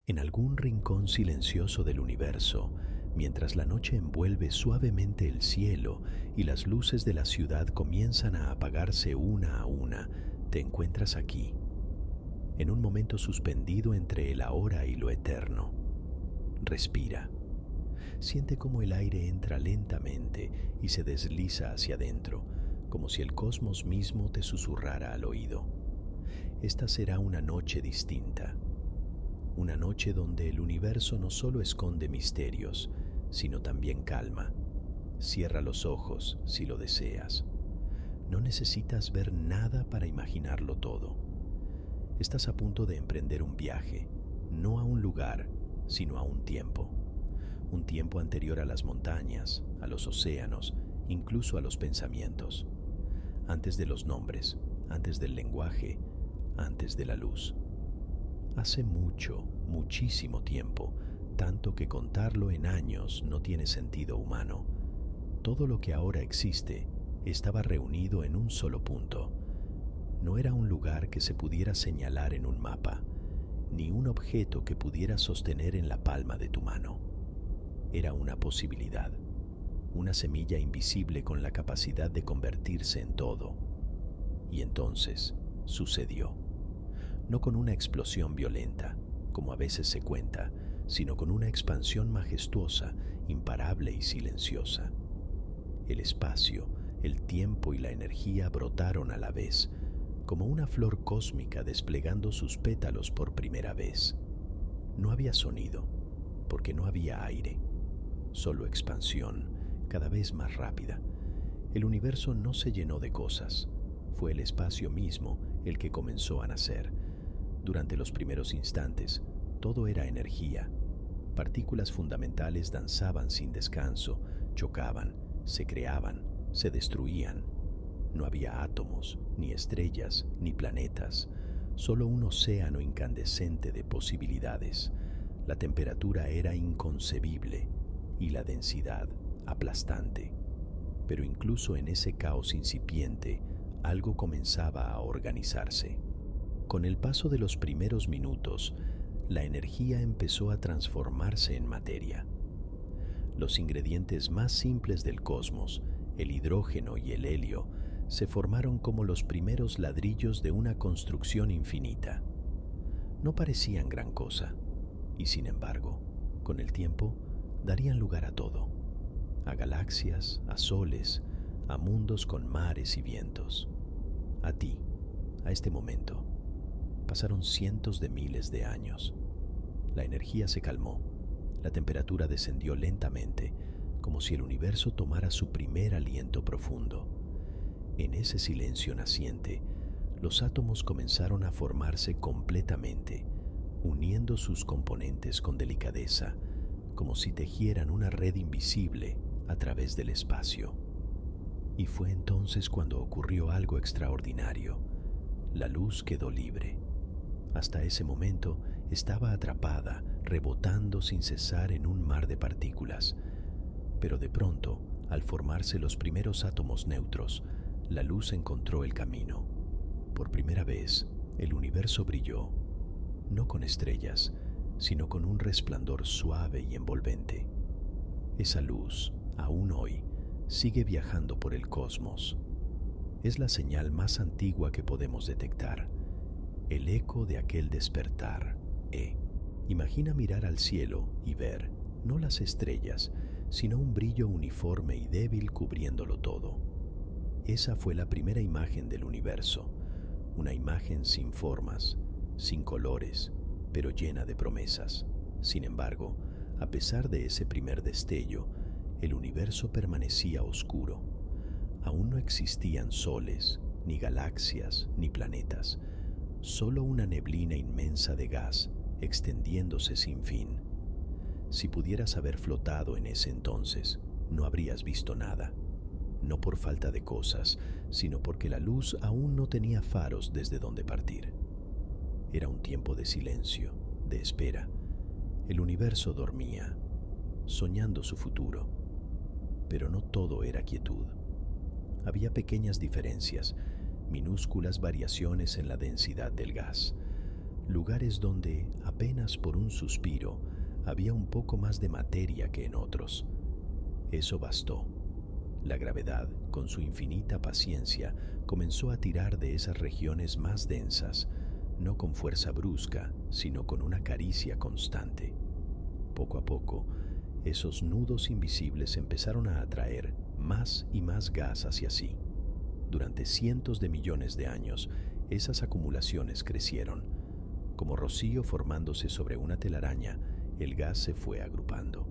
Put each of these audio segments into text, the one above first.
En algún rincón silencioso del universo, mientras la noche envuelve suavemente el cielo y las luces de la ciudad comienzan a apagarse una a una, te encuentras aquí, en un momento suspendido entre el ahora y lo eterno. Respira. Siente cómo el aire entra lentamente y se desliza hacia adentro, como si el cosmos mismo te susurrara al oído. Esta será una noche distinta. Una noche donde el universo no solo esconde misterios, sino también calma. Cierra los ojos si lo deseas. No necesitas ver nada para imaginarlo todo. Estás a punto de emprender un viaje, no a un lugar, sino a un tiempo. Un tiempo anterior a las montañas, a los océanos, incluso a los pensamientos. Antes de los nombres, antes del lenguaje, antes de la luz. Hace mucho, muchísimo tiempo, tanto que contarlo en años no tiene sentido humano. Todo lo que ahora existe estaba reunido en un solo punto. No era un lugar que se pudiera señalar en un mapa, ni un objeto que pudieras sostener en la palma de tu mano. Era una posibilidad, una semilla invisible con la capacidad de convertirse en todo. Y entonces sucedió. No con una explosión violenta, como a veces se cuenta, sino con una expansión majestuosa, imparable y silenciosa. El espacio, el tiempo y la energía brotaron a la vez, como una flor cósmica desplegando sus pétalos por primera vez. No había sonido, porque no había aire, solo expansión, cada vez más rápida. El universo no se llenó de cosas, fue el espacio mismo el que comenzó a nacer. Durante los primeros instantes, todo era energía. Partículas fundamentales danzaban sin descanso, chocaban, se creaban, se destruían. No había átomos, ni estrellas, ni planetas, solo un océano incandescente de posibilidades. La temperatura era inconcebible y la densidad aplastante. Pero incluso en ese caos incipiente, algo comenzaba a organizarse. Con el paso de los primeros minutos, la energía empezó a transformarse en materia. Los ingredientes más simples del cosmos, el hidrógeno y el helio, se formaron como los primeros ladrillos de una construcción infinita. No parecían gran cosa, y sin embargo, con el tiempo, darían lugar a todo, a galaxias, a soles, a mundos con mares y vientos. A ti, a este momento. Pasaron cientos de miles de años. La energía se calmó, la temperatura descendió lentamente, como si el universo tomara su primer aliento profundo. En ese silencio naciente, los átomos comenzaron a formarse completamente, uniendo sus componentes con delicadeza, como si tejieran una red invisible a través del espacio. Y fue entonces cuando ocurrió algo extraordinario. La luz quedó libre. Hasta ese momento estaba atrapada, rebotando sin cesar en un mar de partículas. Pero de pronto, al formarse los primeros átomos neutros, la luz encontró el camino. Por primera vez, el universo brilló, no con estrellas, sino con un resplandor suave y envolvente. Esa luz, aún hoy, sigue viajando por el cosmos. Es la señal más antigua que podemos detectar, el eco de aquel despertar. Imagina mirar al cielo y ver, no las estrellas, sino un brillo uniforme y débil cubriéndolo todo. Esa fue la primera imagen del universo, una imagen sin formas, sin colores, pero llena de promesas. Sin embargo, a pesar de ese primer destello, el universo permanecía oscuro. Aún no existían soles, ni galaxias, ni planetas, solo una neblina inmensa de gas extendiéndose sin fin. Si pudieras haber flotado en ese entonces, no habrías visto nada, no por falta de cosas, sino porque la luz aún no tenía faros desde donde partir. Era un tiempo de silencio, de espera. El universo dormía, soñando su futuro. Pero no todo era quietud. Había pequeñas diferencias, minúsculas variaciones en la densidad del gas. lugares donde, apenas por un suspiro, había un poco más de materia que en otros. Eso bastó. La gravedad, con su infinita paciencia, comenzó a tirar de esas regiones más densas, no con fuerza brusca, sino con una caricia constante. Poco a poco, esos nudos invisibles empezaron a atraer más y más gas hacia sí. Durante cientos de millones de años, esas acumulaciones crecieron. Como rocío formándose sobre una telaraña, el gas se fue agrupando.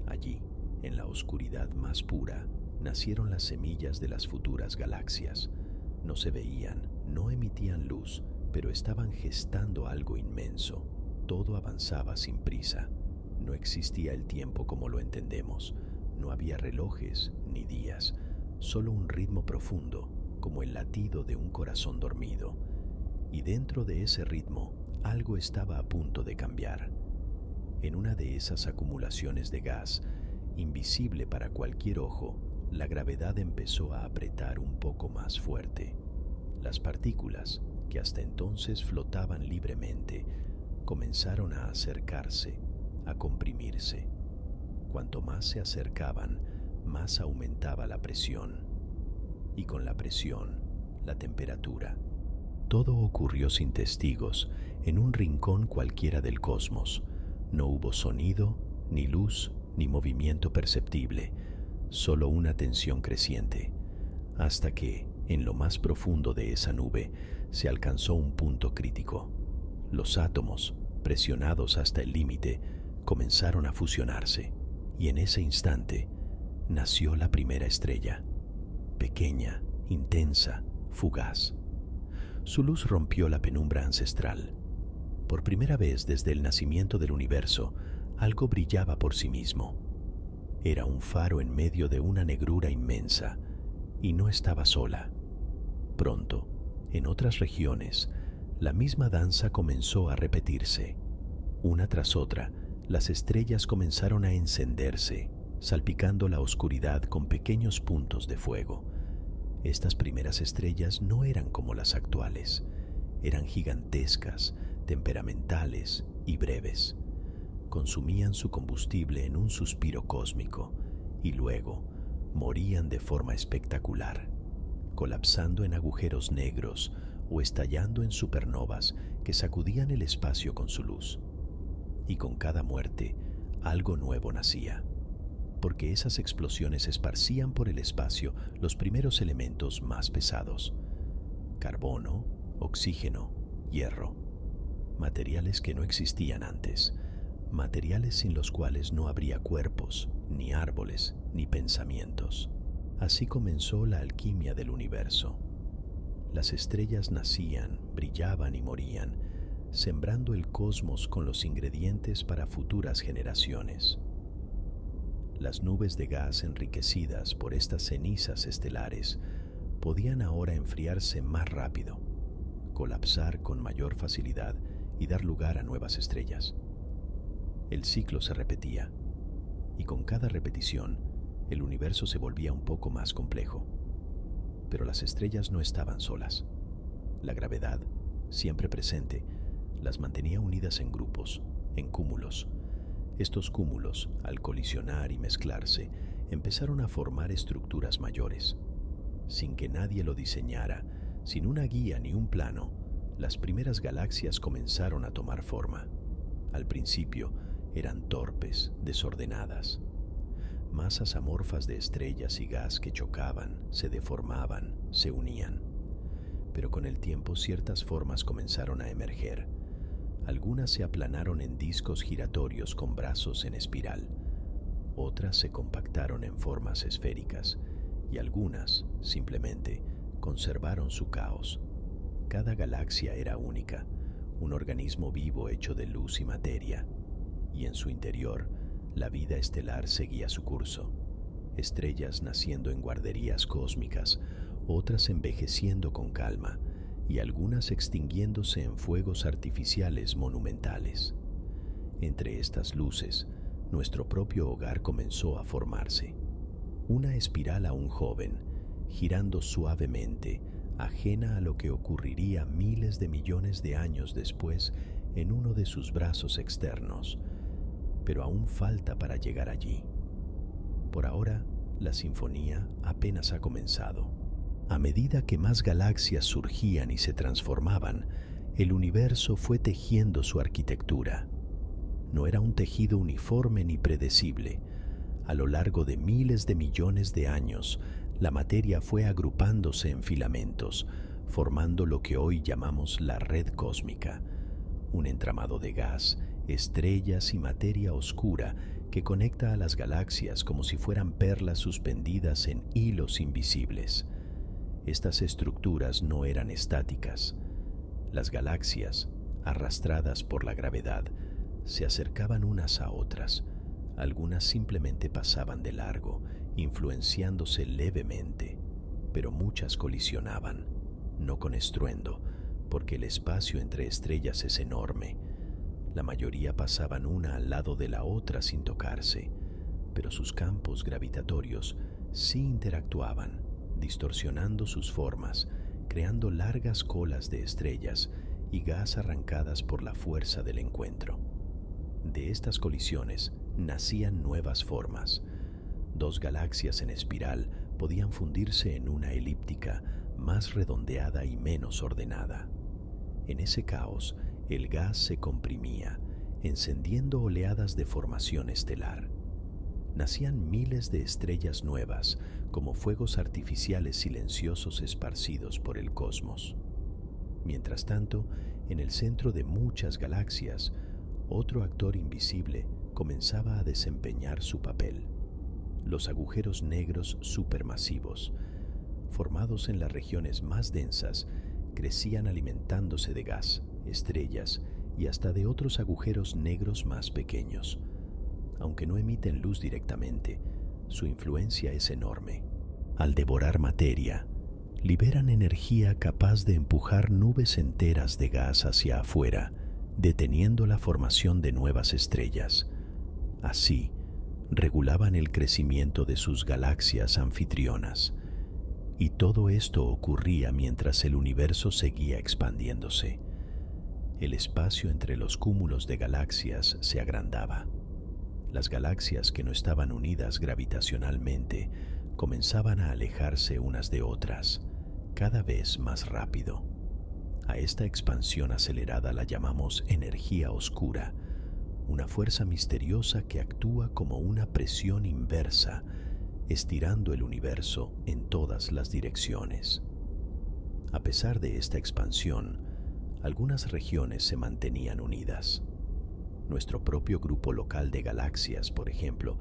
Allí, en la oscuridad más pura, nacieron las semillas de las futuras galaxias. No se veían, no emitían luz, pero estaban gestando algo inmenso. Todo avanzaba sin prisa. No existía el tiempo como lo entendemos. No había relojes ni días, solo un ritmo profundo, como el latido de un corazón dormido. Y dentro de ese ritmo, algo estaba a punto de cambiar. En una de esas acumulaciones de gas, invisible para cualquier ojo, la gravedad empezó a apretar un poco más fuerte. Las partículas, que hasta entonces flotaban libremente, comenzaron a acercarse, a comprimirse. Cuanto más se acercaban, más aumentaba la presión. Y con la presión, la temperatura. Todo ocurrió sin testigos, en un rincón cualquiera del cosmos. No hubo sonido, ni luz, ni movimiento perceptible, solo una tensión creciente, hasta que, en lo más profundo de esa nube, se alcanzó un punto crítico. Los átomos, presionados hasta el límite, comenzaron a fusionarse, y en ese instante nació la primera estrella, pequeña, intensa, fugaz. Su luz rompió la penumbra ancestral. Por primera vez desde el nacimiento del universo, algo brillaba por sí mismo. Era un faro en medio de una negrura inmensa, y no estaba sola. Pronto, en otras regiones, la misma danza comenzó a repetirse. Una tras otra, las estrellas comenzaron a encenderse, salpicando la oscuridad con pequeños puntos de fuego. Estas primeras estrellas no eran como las actuales. Eran gigantescas, temperamentales y breves. Consumían su combustible en un suspiro cósmico y luego morían de forma espectacular, colapsando en agujeros negros o estallando en supernovas que sacudían el espacio con su luz. Y con cada muerte, algo nuevo nacía, porque esas explosiones esparcían por el espacio los primeros elementos más pesados: carbono, oxígeno, hierro, materiales que no existían antes, materiales sin los cuales no habría cuerpos, ni árboles, ni pensamientos. Así comenzó la alquimia del universo. Las estrellas nacían, brillaban y morían, sembrando el cosmos con los ingredientes para futuras generaciones. Las nubes de gas enriquecidas por estas cenizas estelares podían ahora enfriarse más rápido, colapsar con mayor facilidad y dar lugar a nuevas estrellas. El ciclo se repetía, y con cada repetición, el universo se volvía un poco más complejo. Pero las estrellas no estaban solas. La gravedad, siempre presente, las mantenía unidas en grupos, en cúmulos. Estos cúmulos, al colisionar y mezclarse, empezaron a formar estructuras mayores. Sin que nadie lo diseñara, sin una guía ni un plano, las primeras galaxias comenzaron a tomar forma. Al principio, eran torpes, desordenadas. Masas amorfas de estrellas y gas que chocaban, se deformaban, se unían. Pero con el tiempo ciertas formas comenzaron a emerger. Algunas se aplanaron en discos giratorios con brazos en espiral. Otras se compactaron en formas esféricas y algunas, simplemente, conservaron su caos. Cada galaxia era única, un organismo vivo hecho de luz y materia, y en su interior la vida estelar seguía su curso. Estrellas naciendo en guarderías cósmicas, otras envejeciendo con calma, y algunas extinguiéndose en fuegos artificiales monumentales. Entre estas luces, nuestro propio hogar comenzó a formarse. Una espiral aún joven, girando suavemente, ajena a lo que ocurriría miles de millones de años después en uno de sus brazos externos. Pero aún falta para llegar allí. Por ahora, la sinfonía apenas ha comenzado. A medida que más galaxias surgían y se transformaban, el universo fue tejiendo su arquitectura. No era un tejido uniforme ni predecible. A lo largo de miles de millones de años, la materia fue agrupándose en filamentos, formando lo que hoy llamamos la red cósmica, un entramado de gas, estrellas y materia oscura que conecta a las galaxias como si fueran perlas suspendidas en hilos invisibles. Estas estructuras no eran estáticas. Las galaxias, arrastradas por la gravedad, se acercaban unas a otras. Algunas simplemente pasaban de largo, influenciándose levemente, pero muchas colisionaban, no con estruendo, porque el espacio entre estrellas es enorme. La mayoría pasaban una al lado de la otra sin tocarse, pero sus campos gravitatorios sí interactuaban, distorsionando sus formas, creando largas colas de estrellas y gas arrancadas por la fuerza del encuentro. De estas colisiones nacían nuevas formas. Dos galaxias en espiral podían fundirse en una elíptica más redondeada y menos ordenada. En ese caos, el gas se comprimía, encendiendo oleadas de formación estelar. Nacían miles de estrellas nuevas, como fuegos artificiales silenciosos esparcidos por el cosmos. Mientras tanto, en el centro de muchas galaxias, otro actor invisible comenzaba a desempeñar su papel. Los agujeros negros supermasivos, formados en las regiones más densas, crecían alimentándose de gas, estrellas y hasta de otros agujeros negros más pequeños. Aunque no emiten luz directamente, su influencia es enorme. Al devorar materia, liberan energía capaz de empujar nubes enteras de gas hacia afuera, deteniendo la formación de nuevas estrellas. Así, regulaban el crecimiento de sus galaxias anfitrionas. Y todo esto ocurría mientras el universo seguía expandiéndose. El espacio entre los cúmulos de galaxias se agrandaba. Las galaxias que no estaban unidas gravitacionalmente comenzaban a alejarse unas de otras, cada vez más rápido. A esta expansión acelerada la llamamos energía oscura, una fuerza misteriosa que actúa como una presión inversa, estirando el universo en todas las direcciones. A pesar de esta expansión, algunas regiones se mantenían unidas. Nuestro propio grupo local de galaxias, por ejemplo,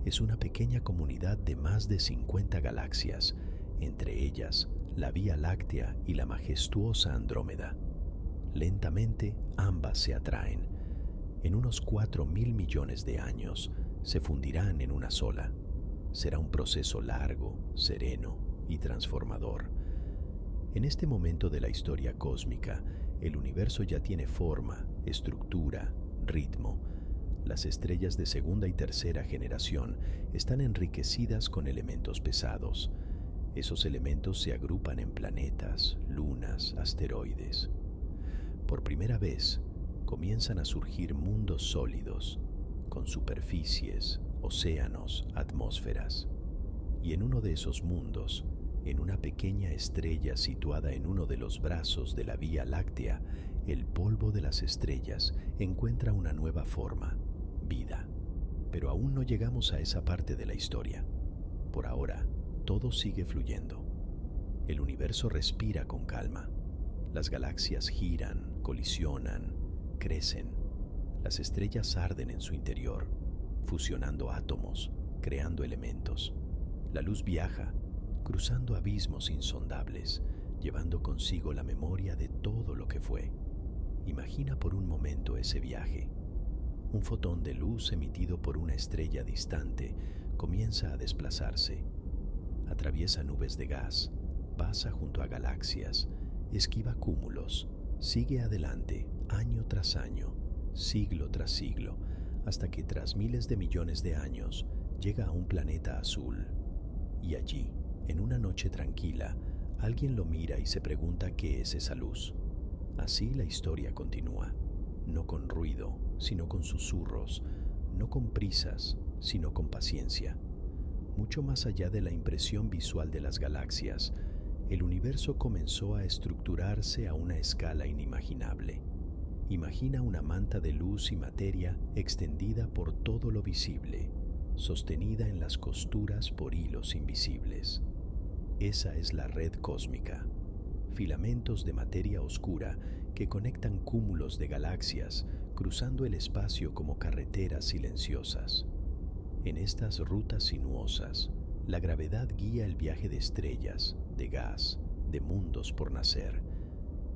es una pequeña comunidad de más de 50 galaxias, entre ellas la Vía Láctea y la majestuosa Andrómeda. Lentamente, ambas se atraen. En unos 4.000 millones de años se fundirán en una sola. Será un proceso largo, sereno y transformador. En este momento de la historia cósmica, el universo ya tiene forma, estructura, ritmo. Las estrellas de segunda y tercera generación están enriquecidas con elementos pesados. Esos elementos se agrupan en planetas, lunas, asteroides. Por primera vez, comienzan a surgir mundos sólidos, con superficies, océanos, atmósferas. Y en uno de esos mundos, en una pequeña estrella situada en uno de los brazos de la Vía Láctea, el polvo de las estrellas encuentra una nueva forma, vida. Pero aún no llegamos a esa parte de la historia. Por ahora, todo sigue fluyendo. El universo respira con calma. Las galaxias giran, colisionan, crecen. Las estrellas arden en su interior, fusionando átomos, creando elementos. La luz viaja, cruzando abismos insondables, llevando consigo la memoria de todo lo que fue. Imagina por un momento ese viaje. Un fotón de luz emitido por una estrella distante comienza a desplazarse. Atraviesa nubes de gas, pasa junto a galaxias, esquiva cúmulos, sigue adelante año tras año, siglo tras siglo, hasta que tras miles de millones de años llega a un planeta azul. Y allí, en una noche tranquila, Alguien lo mira y se pregunta qué es esa luz. Así la historia continúa, no con ruido, sino con susurros, no con prisas, sino con paciencia. Mucho más allá de la impresión visual de las galaxias, el universo comenzó a estructurarse a una escala inimaginable. Imagina una manta de luz y materia extendida por todo lo visible, sostenida en las costuras por hilos invisibles. Esa es la red cósmica, filamentos de materia oscura que conectan cúmulos de galaxias cruzando el espacio como carreteras silenciosas. En estas rutas sinuosas, la gravedad guía el viaje de estrellas, de gas, de mundos por nacer.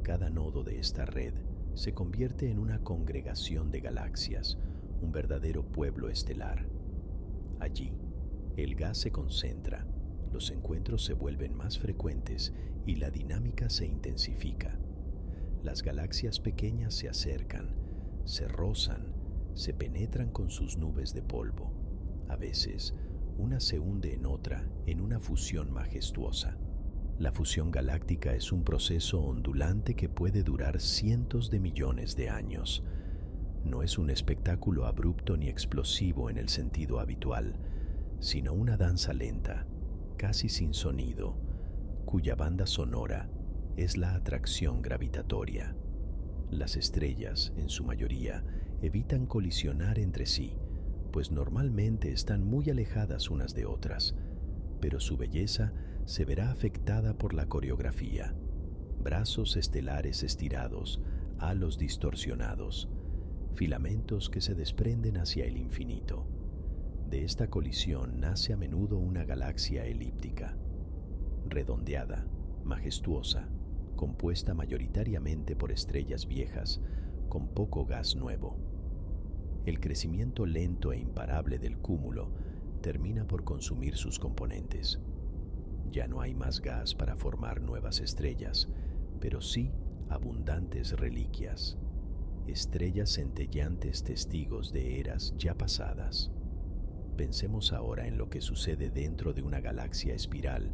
Cada nodo de esta red se convierte en una congregación de galaxias, un verdadero pueblo estelar. Allí, el gas se concentra, los encuentros se vuelven más frecuentes y la dinámica se intensifica. Las galaxias pequeñas se acercan, se rozan, se penetran con sus nubes de polvo. A veces, una se hunde en otra en una fusión majestuosa. La fusión galáctica es un proceso ondulante que puede durar cientos de millones de años. No es un espectáculo abrupto ni explosivo en el sentido habitual, sino una danza lenta, casi sin sonido, cuya banda sonora es la atracción gravitatoria. Las estrellas, en su mayoría, evitan colisionar entre sí, pues normalmente están muy alejadas unas de otras, pero su belleza se verá afectada por la coreografía. Brazos estelares estirados, halos distorsionados, filamentos que se desprenden hacia el infinito. De esta colisión nace a menudo una galaxia elíptica, redondeada, majestuosa, compuesta mayoritariamente por estrellas viejas, con poco gas nuevo. El crecimiento lento e imparable del cúmulo termina por consumir sus componentes. Ya no hay más gas para formar nuevas estrellas, pero sí abundantes reliquias, estrellas centelleantes testigos de eras ya pasadas. Pensemos ahora en lo que sucede dentro de una galaxia espiral,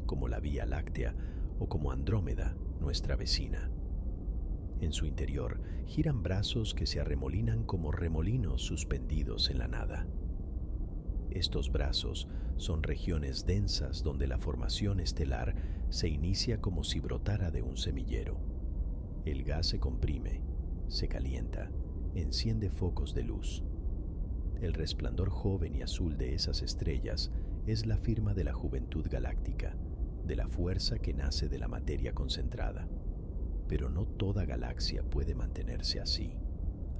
como la Vía Láctea o como Andrómeda, nuestra vecina. En su interior giran brazos que se arremolinan como remolinos suspendidos en la nada. Estos brazos son regiones densas donde la formación estelar se inicia como si brotara de un semillero. El gas se comprime, se calienta, enciende focos de luz. El resplandor joven y azul de esas estrellas es la firma de la juventud galáctica, de la fuerza que nace de la materia concentrada. Pero no toda galaxia puede mantenerse así.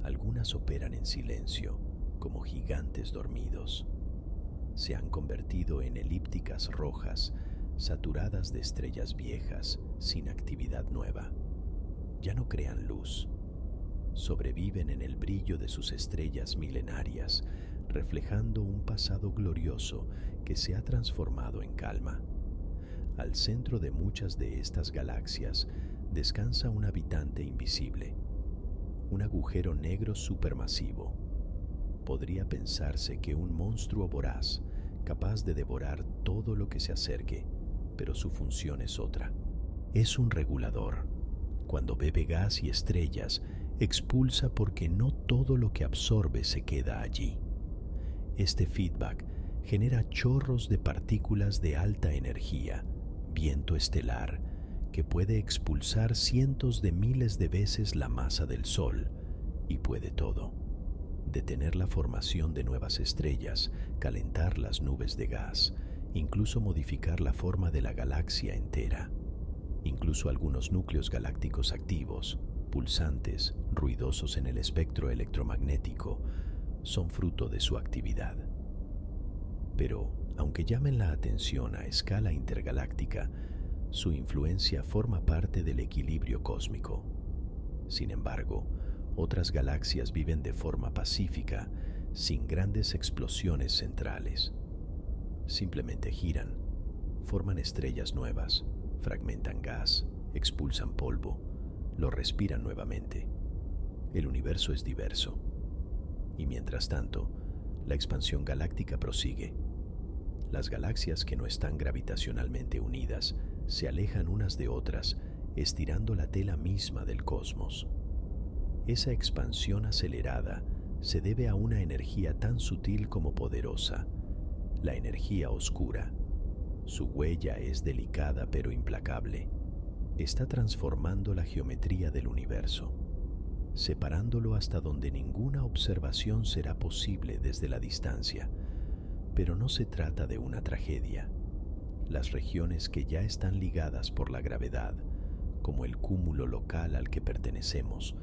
Algunas operan en silencio, como gigantes dormidos. Se han convertido en elípticas rojas, saturadas de estrellas viejas, sin actividad nueva. Ya no crean luz. Sobreviven en el brillo de sus estrellas milenarias, reflejando un pasado glorioso que se ha transformado en calma. Al centro de muchas de estas galaxias descansa un habitante invisible, un agujero negro supermasivo. Podría pensarse que un monstruo voraz, capaz de devorar todo lo que se acerque, pero su función es otra. Es un regulador. Cuando bebe gas y estrellas, expulsa porque no todo lo que absorbe se queda allí. Este feedback genera chorros de partículas de alta energía, viento estelar, que puede expulsar cientos de miles de veces la masa del Sol, y puede todo: detener la formación de nuevas estrellas, calentar las nubes de gas, incluso modificar la forma de la galaxia entera. Incluso algunos núcleos galácticos activos, pulsantes, ruidosos en el espectro electromagnético, son fruto de su actividad. Pero, aunque llamen la atención a escala intergaláctica, su influencia forma parte del equilibrio cósmico. Sin embargo, otras galaxias viven de forma pacífica, sin grandes explosiones centrales. Simplemente giran, forman estrellas nuevas, fragmentan gas, expulsan polvo, lo respiran nuevamente. El universo es diverso. Y mientras tanto, la expansión galáctica prosigue. Las galaxias que no están gravitacionalmente unidas se alejan unas de otras, estirando la tela misma del cosmos. Esa expansión acelerada se debe a una energía tan sutil como poderosa, la energía oscura. Su huella es delicada pero implacable. Está transformando la geometría del universo, separándolo hasta donde ninguna observación será posible desde la distancia. Pero no se trata de una tragedia. Las regiones que ya están ligadas por la gravedad, como el cúmulo local al que pertenecemos,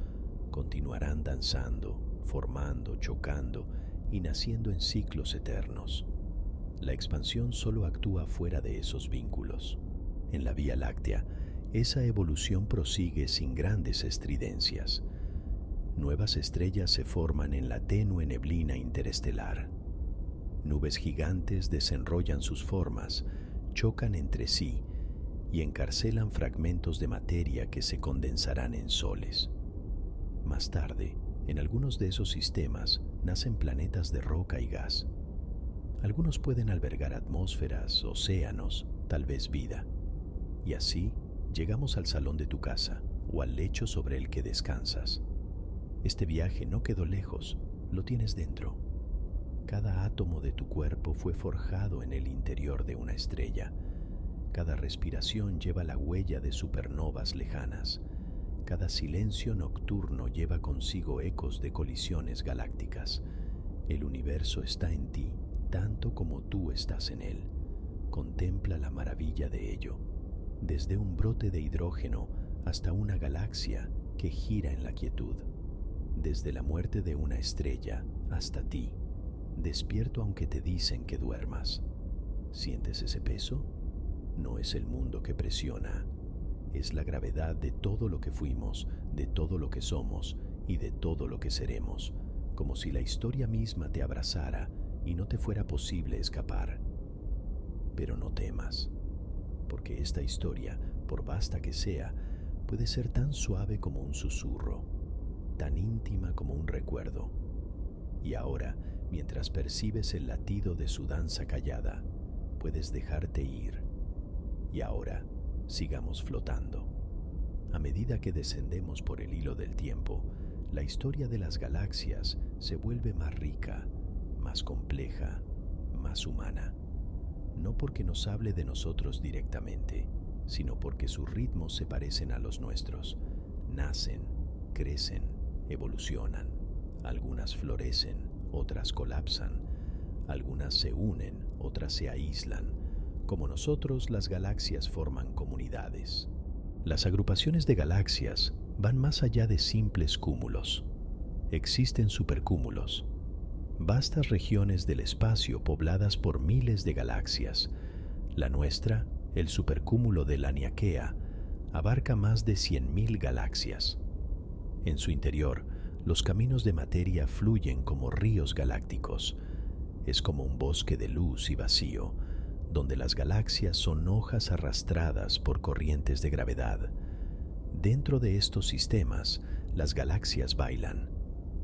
continuarán danzando, formando, chocando y naciendo en ciclos eternos. La expansión solo actúa fuera de esos vínculos. En la Vía Láctea, esa evolución prosigue sin grandes estridencias. Nuevas estrellas se forman en la tenue neblina interestelar. Nubes gigantes desenrollan sus formas, chocan entre sí y encarcelan fragmentos de materia que se condensarán en soles. Más tarde, en algunos de esos sistemas nacen planetas de roca y gas. Algunos pueden albergar atmósferas, océanos, tal vez vida. Y así llegamos al salón de tu casa o al lecho sobre el que descansas. Este viaje no quedó lejos, lo tienes dentro. Cada átomo de tu cuerpo fue forjado en el interior de una estrella. Cada respiración lleva la huella de supernovas lejanas. Cada silencio nocturno lleva consigo ecos de colisiones galácticas. El universo está en ti, tanto como tú estás en él. Contempla la maravilla de ello, desde un brote de hidrógeno hasta una galaxia que gira en la quietud, desde la muerte de una estrella hasta ti, despierto aunque te dicen que duermas. ¿Sientes ese peso? No es el mundo que presiona, es la gravedad de todo lo que fuimos, de todo lo que somos y de todo lo que seremos, como si la historia misma te abrazara y no te fuera posible escapar. Pero no temas, porque esta historia, por vasta que sea, puede ser tan suave como un susurro, tan íntima como un recuerdo. Y ahora, mientras percibes el latido de su danza callada, puedes dejarte ir. Y ahora, sigamos flotando. A medida que descendemos por el hilo del tiempo, la historia de las galaxias se vuelve más rica, más compleja, más humana. No porque nos hable de nosotros directamente, sino porque sus ritmos se parecen a los nuestros. Nacen, crecen, evolucionan. Algunas florecen, otras colapsan. Algunas se unen, otras se aíslan. Como nosotros, las galaxias forman comunidades. Las agrupaciones de galaxias van más allá de simples cúmulos. Existen supercúmulos, vastas regiones del espacio pobladas por miles de galaxias. La nuestra, el supercúmulo de Laniakea, abarca más de 100.000 galaxias. En su interior, los caminos de materia fluyen como ríos galácticos. Es como un bosque de luz y vacío, donde las galaxias son hojas arrastradas por corrientes de gravedad. Dentro de estos sistemas, las galaxias bailan,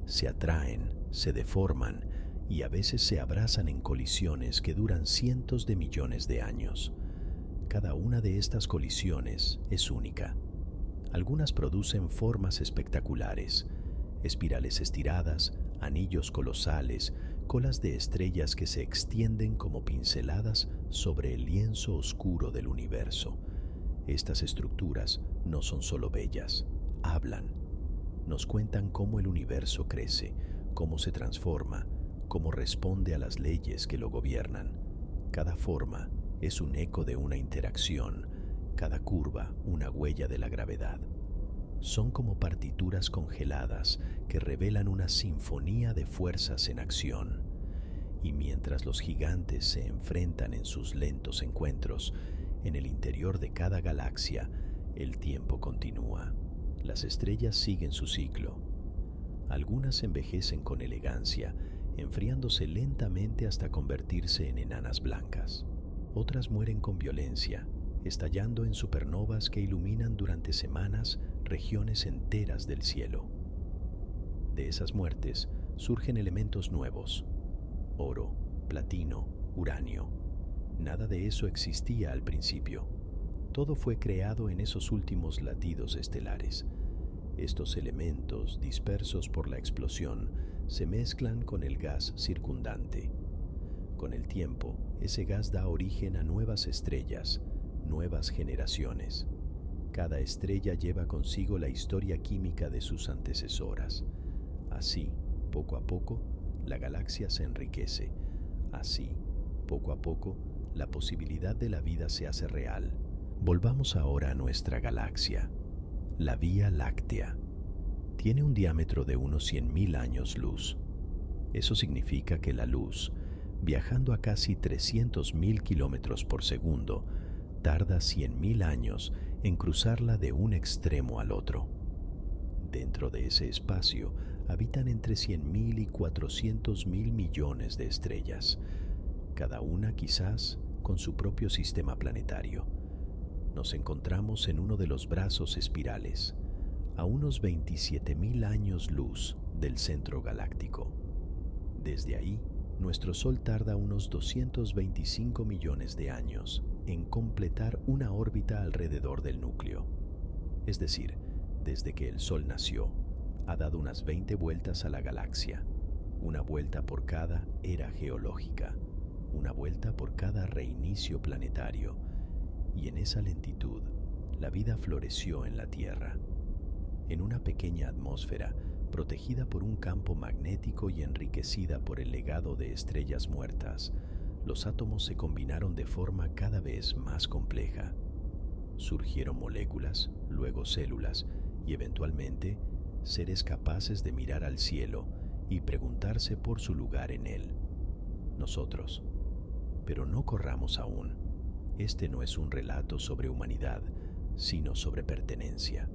se atraen, se deforman y a veces se abrazan en colisiones que duran cientos de millones de años. Cada una de estas colisiones es única. Algunas producen formas espectaculares, espirales estiradas, anillos colosales, colas de estrellas que se extienden como pinceladas sobre el lienzo oscuro del universo. Estas estructuras no son solo bellas, hablan. Nos cuentan cómo el universo crece, cómo se transforma, cómo responde a las leyes que lo gobiernan. Cada forma es un eco de una interacción, cada curva una huella de la gravedad. Son como partituras congeladas que revelan una sinfonía de fuerzas en acción. Y mientras los gigantes se enfrentan en sus lentos encuentros, en el interior de cada galaxia, el tiempo continúa. Las estrellas siguen su ciclo. Algunas envejecen con elegancia, enfriándose lentamente hasta convertirse en enanas blancas. Otras mueren con violencia, estallando en supernovas que iluminan durante semanas regiones enteras del cielo. De esas muertes surgen elementos nuevos: oro, platino, uranio. Nada de eso existía al principio. Todo fue creado en esos últimos latidos estelares. Estos elementos, dispersos por la explosión, se mezclan con el gas circundante. Con el tiempo, ese gas da origen a nuevas estrellas, nuevas generaciones. Cada estrella lleva consigo la historia química de sus antecesoras. Así, poco a poco, la galaxia se enriquece. Así, poco a poco, la posibilidad de la vida se hace real. Volvamos ahora a nuestra galaxia. La Vía Láctea tiene un diámetro de unos 100.000 años luz. Eso significa que la luz, viajando a casi 300.000 kilómetros por segundo, tarda 100.000 años en cruzarla de un extremo al otro. Dentro de ese espacio habitan entre 100.000 y 400.000 millones de estrellas, cada una quizás con su propio sistema planetario. Nos encontramos en uno de los brazos espirales, a unos 27.000 años luz del centro galáctico. Desde ahí, nuestro Sol tarda unos 225 millones de años en completar una órbita alrededor del núcleo. Es decir, desde que el Sol nació, ha dado unas 20 vueltas a la galaxia, una vuelta por cada era geológica, una vuelta por cada reinicio planetario, y en esa lentitud, la vida floreció en la Tierra. En una pequeña atmósfera, protegida por un campo magnético y enriquecida por el legado de estrellas muertas, los átomos se combinaron de forma cada vez más compleja. Surgieron moléculas, luego células y eventualmente seres capaces de mirar al cielo y preguntarse por su lugar en él. Nosotros. Pero no corramos aún. Este no es un relato sobre humanidad, sino sobre pertenencia.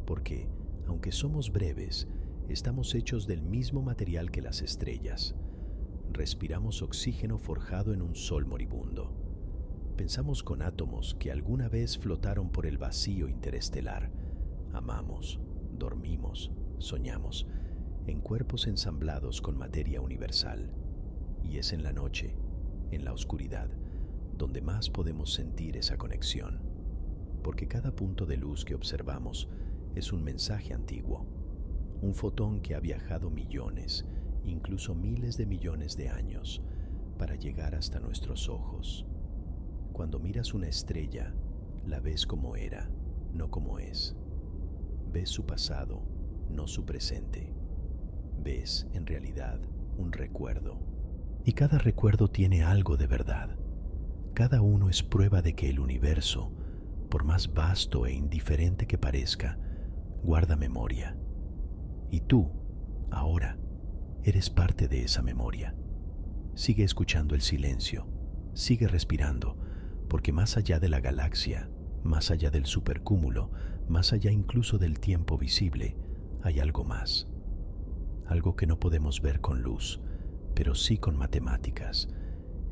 Porque, aunque somos breves, estamos hechos del mismo material que las estrellas. Respiramos oxígeno forjado en un sol moribundo. Pensamos con átomos que alguna vez flotaron por el vacío interestelar. Amamos, dormimos, soñamos, en cuerpos ensamblados con materia universal. Y es en la noche, en la oscuridad, donde más podemos sentir esa conexión. Porque cada punto de luz que observamos es un mensaje antiguo, un fotón que ha viajado millones, incluso miles de millones de años, para llegar hasta nuestros ojos. Cuando miras una estrella, la ves como era, no como es. Ves su pasado, no su presente. Ves, en realidad, un recuerdo. Y cada recuerdo tiene algo de verdad. Cada uno es prueba de que el universo, por más vasto e indiferente que parezca, guarda memoria. Y tú, ahora, eres parte de esa memoria. Sigue escuchando el silencio, sigue respirando, porque más allá de la galaxia, más allá del supercúmulo, más allá incluso del tiempo visible, hay algo más. Algo que no podemos ver con luz, pero sí con matemáticas.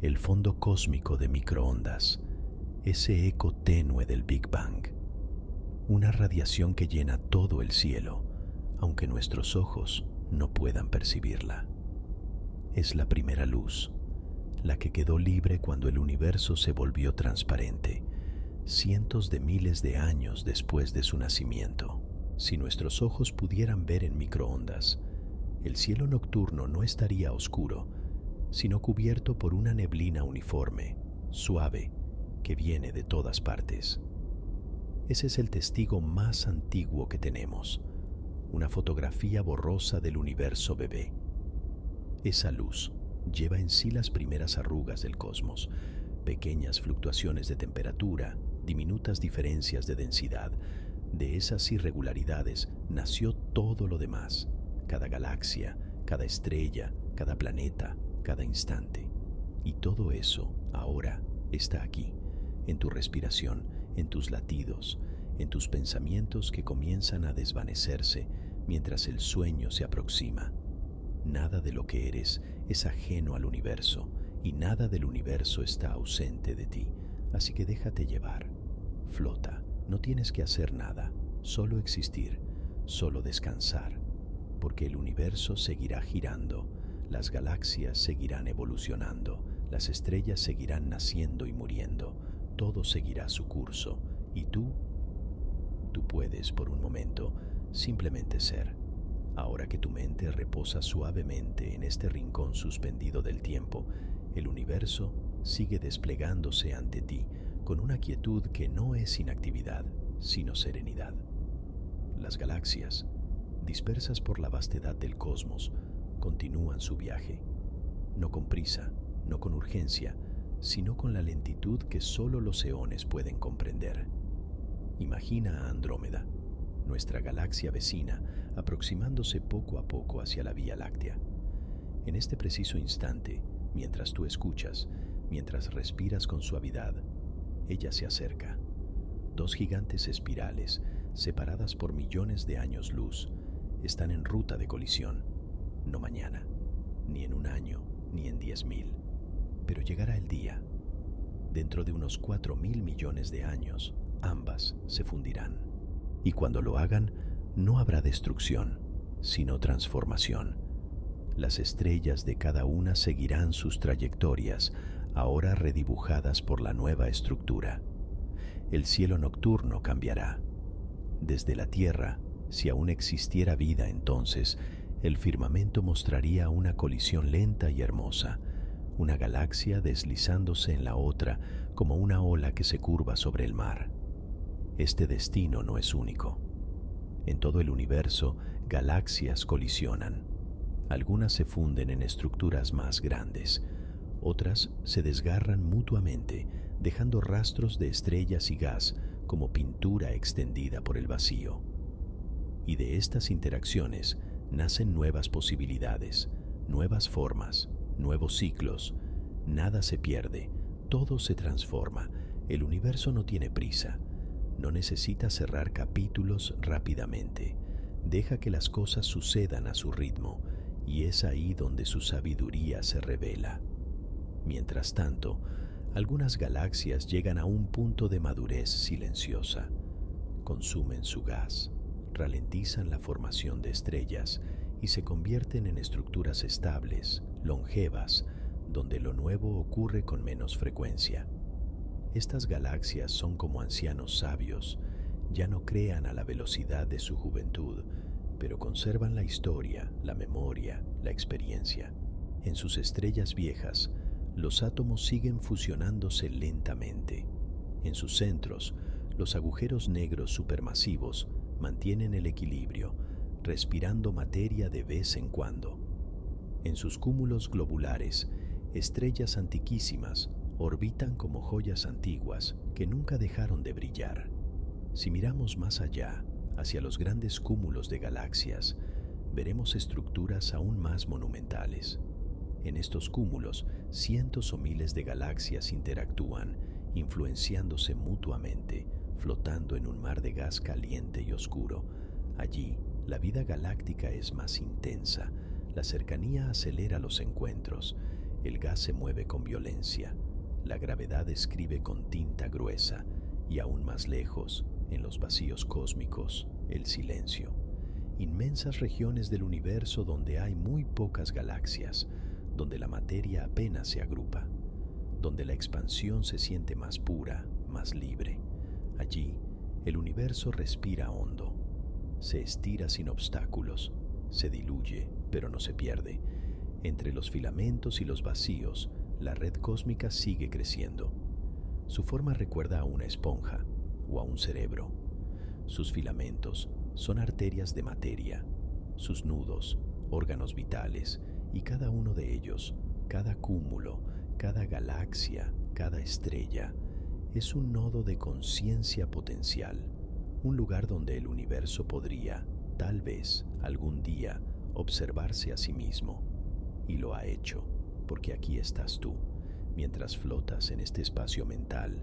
El fondo cósmico de microondas, ese eco tenue del Big Bang. Una radiación que llena todo el cielo, aunque nuestros ojos no puedan percibirla. Es la primera luz, la que quedó libre cuando el universo se volvió transparente, cientos de miles de años después de su nacimiento. Si nuestros ojos pudieran ver en microondas, el cielo nocturno no estaría oscuro, sino cubierto por una neblina uniforme, suave, que viene de todas partes. Ese es el testigo más antiguo que tenemos, una fotografía borrosa del universo bebé. Esa luz lleva en sí las primeras arrugas del cosmos, pequeñas fluctuaciones de temperatura, diminutas diferencias de densidad. De esas irregularidades nació todo lo demás, cada galaxia, cada estrella, cada planeta, cada instante. Y todo eso, ahora, está aquí, en tu respiración, en tus latidos, en tus pensamientos que comienzan a desvanecerse mientras el sueño se aproxima. Nada de lo que eres es ajeno al universo y nada del universo está ausente de ti. Así que déjate llevar, flota, no tienes que hacer nada, solo existir, solo descansar, porque el universo seguirá girando, las galaxias seguirán evolucionando, las estrellas seguirán naciendo y muriendo, todo seguirá su curso Y tú puedes por un momento simplemente ser. Ahora que tu mente reposa suavemente en este rincón suspendido del tiempo, el universo sigue desplegándose ante ti con una quietud que no es inactividad, sino serenidad. Las galaxias, dispersas por la vastedad del cosmos, continúan su viaje, no con prisa, no con urgencia, sino con la lentitud que solo los eones pueden comprender. Imagina a Andrómeda, nuestra galaxia vecina, aproximándose poco a poco hacia la Vía Láctea. En este preciso instante, mientras tú escuchas, mientras respiras con suavidad, ella se acerca. Dos gigantes espirales, separadas por millones de años luz, están en ruta de colisión. No mañana, ni en un año, ni en 10.000. Pero llegará el día. Dentro de unos 4.000 millones de años, ambas se fundirán. Y cuando lo hagan, no habrá destrucción, sino transformación. Las estrellas de cada una seguirán sus trayectorias, ahora redibujadas por la nueva estructura. El cielo nocturno cambiará. Desde la Tierra, si aún existiera vida entonces, el firmamento mostraría una colisión lenta y hermosa, una galaxia deslizándose en la otra como una ola que se curva sobre el mar. Este destino no es único. En todo el universo, galaxias colisionan. Algunas se funden en estructuras más grandes, otras se desgarran mutuamente, dejando rastros de estrellas y gas como pintura extendida por el vacío. Y de estas interacciones nacen nuevas posibilidades, nuevas formas, nuevos ciclos. Nada se pierde, todo se transforma. El universo no tiene prisa, no necesita cerrar capítulos rápidamente. Deja que las cosas sucedan a su ritmo, y es ahí donde su sabiduría se revela. Mientras tanto, algunas galaxias llegan a un punto de madurez silenciosa. Consumen su gas, ralentizan la formación de estrellas y se convierten en estructuras estables, longevas, donde lo nuevo ocurre con menos frecuencia. Estas galaxias son como ancianos sabios, ya no crean a la velocidad de su juventud, pero conservan la historia, la memoria, la experiencia. En sus estrellas viejas, los átomos siguen fusionándose lentamente. En sus centros, los agujeros negros supermasivos mantienen el equilibrio, respirando materia de vez en cuando. En sus cúmulos globulares, estrellas antiquísimas orbitan como joyas antiguas que nunca dejaron de brillar. Si miramos más allá, hacia los grandes cúmulos de galaxias, veremos estructuras aún más monumentales. En estos cúmulos, cientos o miles de galaxias interactúan, influenciándose mutuamente, flotando en un mar de gas caliente y oscuro. Allí, la vida galáctica es más intensa, la cercanía acelera los encuentros, el gas se mueve con violencia, la gravedad escribe con tinta gruesa, y aún más lejos, en los vacíos cósmicos, el silencio. Inmensas regiones del universo donde hay muy pocas galaxias, donde la materia apenas se agrupa, donde la expansión se siente más pura, más libre. Allí, el universo respira hondo, se estira sin obstáculos, se diluye, pero no se pierde. Entre los filamentos y los vacíos, la red cósmica sigue creciendo. Su forma recuerda a una esponja o a un cerebro. Sus filamentos son arterias de materia, sus nudos, órganos vitales, y cada uno de ellos, cada cúmulo, cada galaxia, cada estrella, es un nodo de conciencia potencial, un lugar donde el universo podría, tal vez, algún día, observarse a sí mismo. Y lo ha hecho, porque aquí estás tú, mientras flotas en este espacio mental,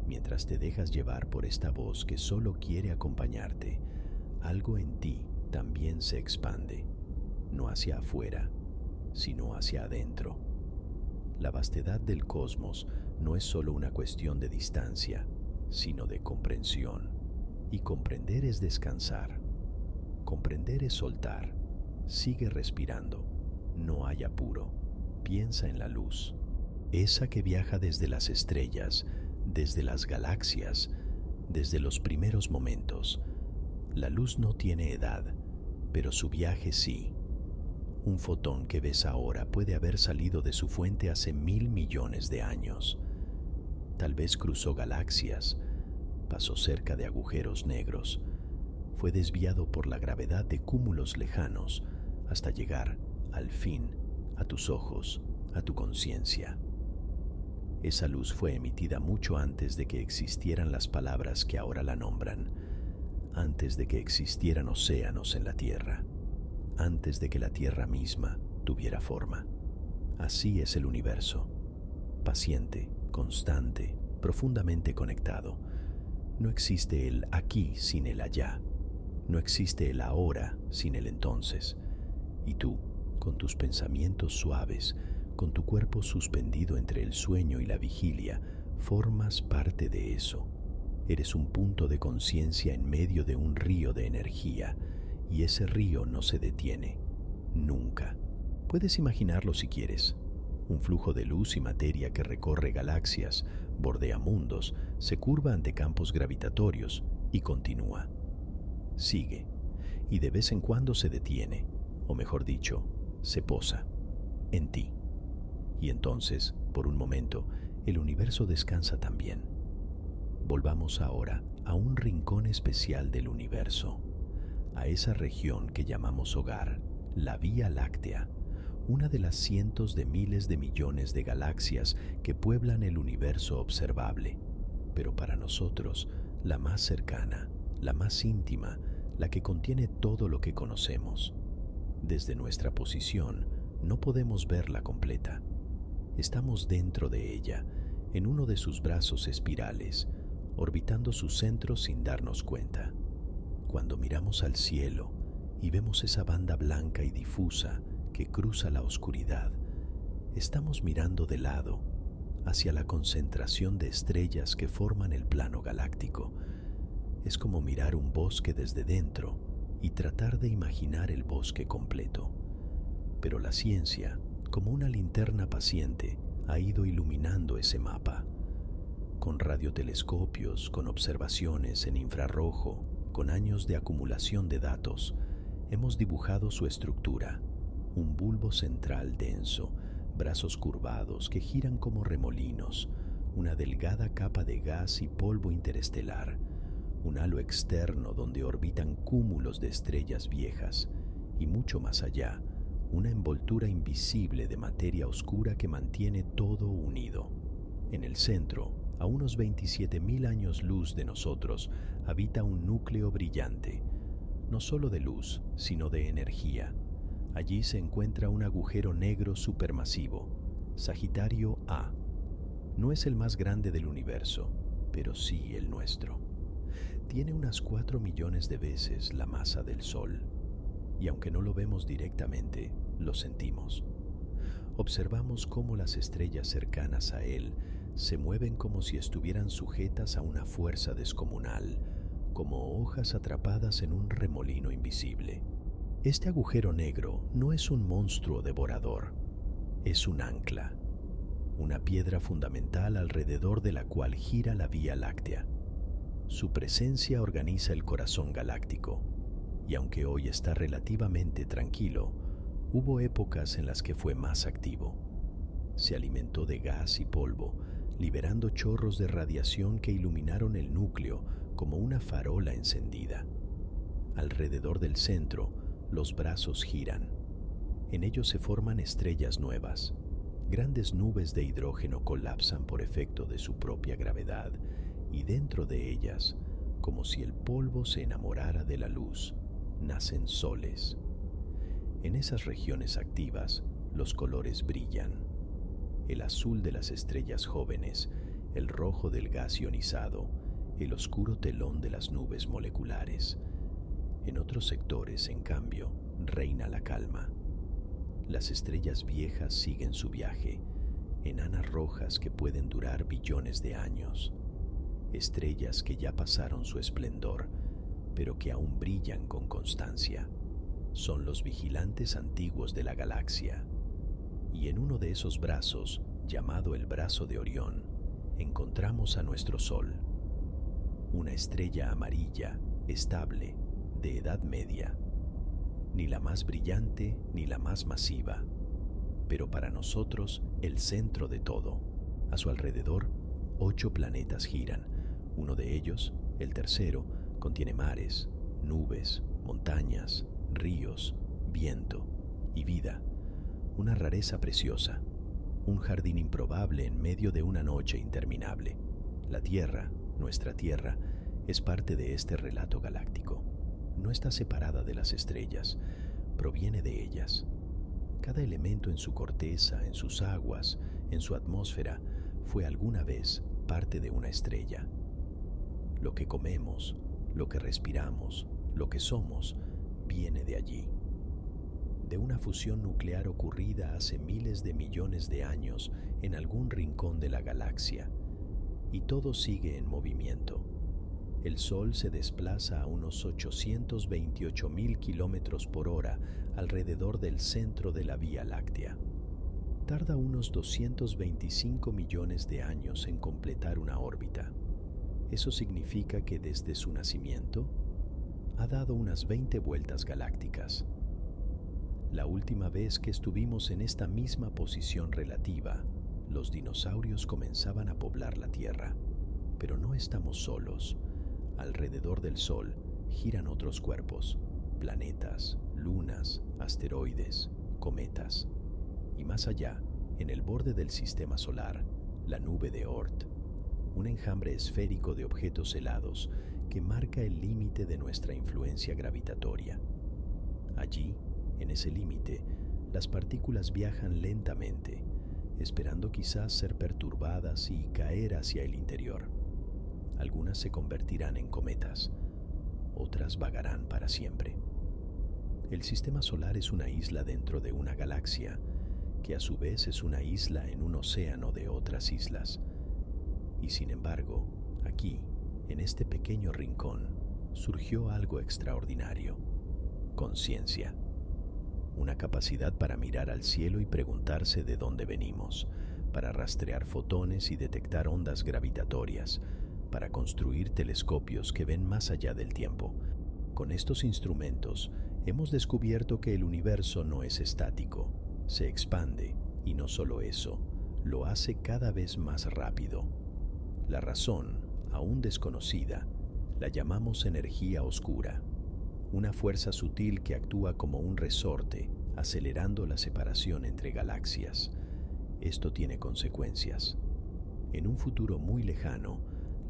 mientras te dejas llevar por esta voz que solo quiere acompañarte. Algo en ti también se expande, no hacia afuera, sino hacia adentro. La vastedad del cosmos no es solo una cuestión de distancia, sino de comprensión. Y comprender es descansar. Comprender es soltar. Sigue respirando. No hay apuro. Piensa en la luz, esa que viaja desde las estrellas, desde las galaxias, desde los primeros momentos. La luz no tiene edad, pero su viaje sí. Un fotón que ves ahora puede haber salido de su fuente hace 1.000 millones de años. Tal vez cruzó galaxias, pasó cerca de agujeros negros, fue desviado por la gravedad de cúmulos lejanos hasta llegar, al fin, a tus ojos, a tu conciencia. Esa luz fue emitida mucho antes de que existieran las palabras que ahora la nombran, antes de que existieran océanos en la Tierra, antes de que la Tierra misma tuviera forma. Así es el universo, paciente, constante, profundamente conectado. No existe el aquí sin el allá. No existe el ahora sin el entonces. Y tú, con tus pensamientos suaves, con tu cuerpo suspendido entre el sueño y la vigilia, formas parte de eso. Eres un punto de conciencia en medio de un río de energía, y ese río no se detiene, nunca. Puedes imaginarlo si quieres. Un flujo de luz y materia que recorre galaxias, bordea mundos, se curva ante campos gravitatorios y continúa. Sigue, y de vez en cuando se detiene, o mejor dicho, se posa en ti. Y entonces, por un momento, el universo descansa también. Volvamos ahora a un rincón especial del universo, a esa región que llamamos hogar, la Vía Láctea, una de las cientos de miles de millones de galaxias que pueblan el universo observable, pero para nosotros la más cercana, la más íntima, la que contiene todo lo que conocemos. Desde nuestra posición no podemos verla completa. Estamos dentro de ella, en uno de sus brazos espirales, orbitando su centro sin darnos cuenta. Cuando miramos al cielo y vemos esa banda blanca y difusa que cruza la oscuridad, estamos mirando de lado hacia la concentración de estrellas que forman el plano galáctico. Es como mirar un bosque desde dentro y tratar de imaginar el bosque completo. Pero la ciencia, como una linterna paciente, ha ido iluminando ese mapa. Con radiotelescopios, con observaciones en infrarrojo, con años de acumulación de datos, hemos dibujado su estructura. Un bulbo central denso, brazos curvados que giran como remolinos, una delgada capa de gas y polvo interestelar, un halo externo donde orbitan cúmulos de estrellas viejas, y mucho más allá, una envoltura invisible de materia oscura que mantiene todo unido. En el centro, a unos 27.000 años luz de nosotros, habita un núcleo brillante, no solo de luz, sino de energía. Allí se encuentra un agujero negro supermasivo, Sagitario A. No es el más grande del universo, pero sí el nuestro. Tiene unas 4 millones de veces la masa del Sol, y aunque no lo vemos directamente, lo sentimos. Observamos cómo las estrellas cercanas a él se mueven como si estuvieran sujetas a una fuerza descomunal, como hojas atrapadas en un remolino invisible. Este agujero negro no es un monstruo devorador, es un ancla, una piedra fundamental alrededor de la cual gira la Vía Láctea. Su presencia organiza el corazón galáctico, y aunque hoy está relativamente tranquilo, hubo épocas en las que fue más activo. Se alimentó de gas y polvo, liberando chorros de radiación que iluminaron el núcleo como una farola encendida. Alrededor del centro, los brazos giran. En ellos se forman estrellas nuevas. Grandes nubes de hidrógeno colapsan por efecto de su propia gravedad, y dentro de ellas, como si el polvo se enamorara de la luz, nacen soles. En esas regiones activas, los colores brillan. El azul de las estrellas jóvenes, el rojo del gas ionizado, el oscuro telón de las nubes moleculares. En otros sectores, en cambio, reina la calma. Las estrellas viejas siguen su viaje, enanas rojas que pueden durar billones de años. Estrellas que ya pasaron su esplendor, pero que aún brillan con constancia. Son los vigilantes antiguos de la galaxia. Y en uno de esos brazos, llamado el brazo de Orión, encontramos a nuestro Sol. una estrella amarilla, estable, de edad media. Ni la más brillante ni la más masiva, pero para nosotros el centro de todo. A su alrededor, 8 planetas giran. Uno de ellos, el tercero, contiene mares, nubes, montañas, ríos, viento y vida. Una rareza preciosa, un jardín improbable en medio de una noche interminable. La Tierra, nuestra Tierra, es parte de este relato galáctico. No está separada de las estrellas, proviene de ellas. Cada elemento en su corteza, en sus aguas, en su atmósfera, fue alguna vez parte de una estrella. Lo que comemos, lo que respiramos, lo que somos, viene de allí. De una fusión nuclear ocurrida hace miles de millones de años en algún rincón de la galaxia. Y todo sigue en movimiento. El Sol se desplaza a unos 828.000 kilómetros por hora alrededor del centro de la Vía Láctea. Tarda unos 225 millones de años en completar una órbita. Eso significa que desde su nacimiento ha dado unas 20 vueltas galácticas. La última vez que estuvimos en esta misma posición relativa, los dinosaurios comenzaban a poblar la Tierra. Pero no estamos solos. Alrededor del Sol giran otros cuerpos, planetas, lunas, asteroides, cometas. Y más allá, en el borde del sistema solar, la nube de Oort, un enjambre esférico de objetos helados que marca el límite de nuestra influencia gravitatoria. Allí, en ese límite, las partículas viajan lentamente, esperando quizás ser perturbadas y caer hacia el interior. Algunas se convertirán en cometas, otras vagarán para siempre. El sistema solar es una isla dentro de una galaxia, que a su vez es una isla en un océano de otras islas. Y sin embargo, aquí, en este pequeño rincón, surgió algo extraordinario: conciencia. Una capacidad para mirar al cielo y preguntarse de dónde venimos, para rastrear fotones y detectar ondas gravitatorias, para construir telescopios que ven más allá del tiempo. Con estos instrumentos, hemos descubierto que el universo no es estático, se expande, y no solo eso, lo hace cada vez más rápido. La razón, aún desconocida, la llamamos energía oscura, una fuerza sutil que actúa como un resorte, acelerando la separación entre galaxias. Esto tiene consecuencias. En un futuro muy lejano,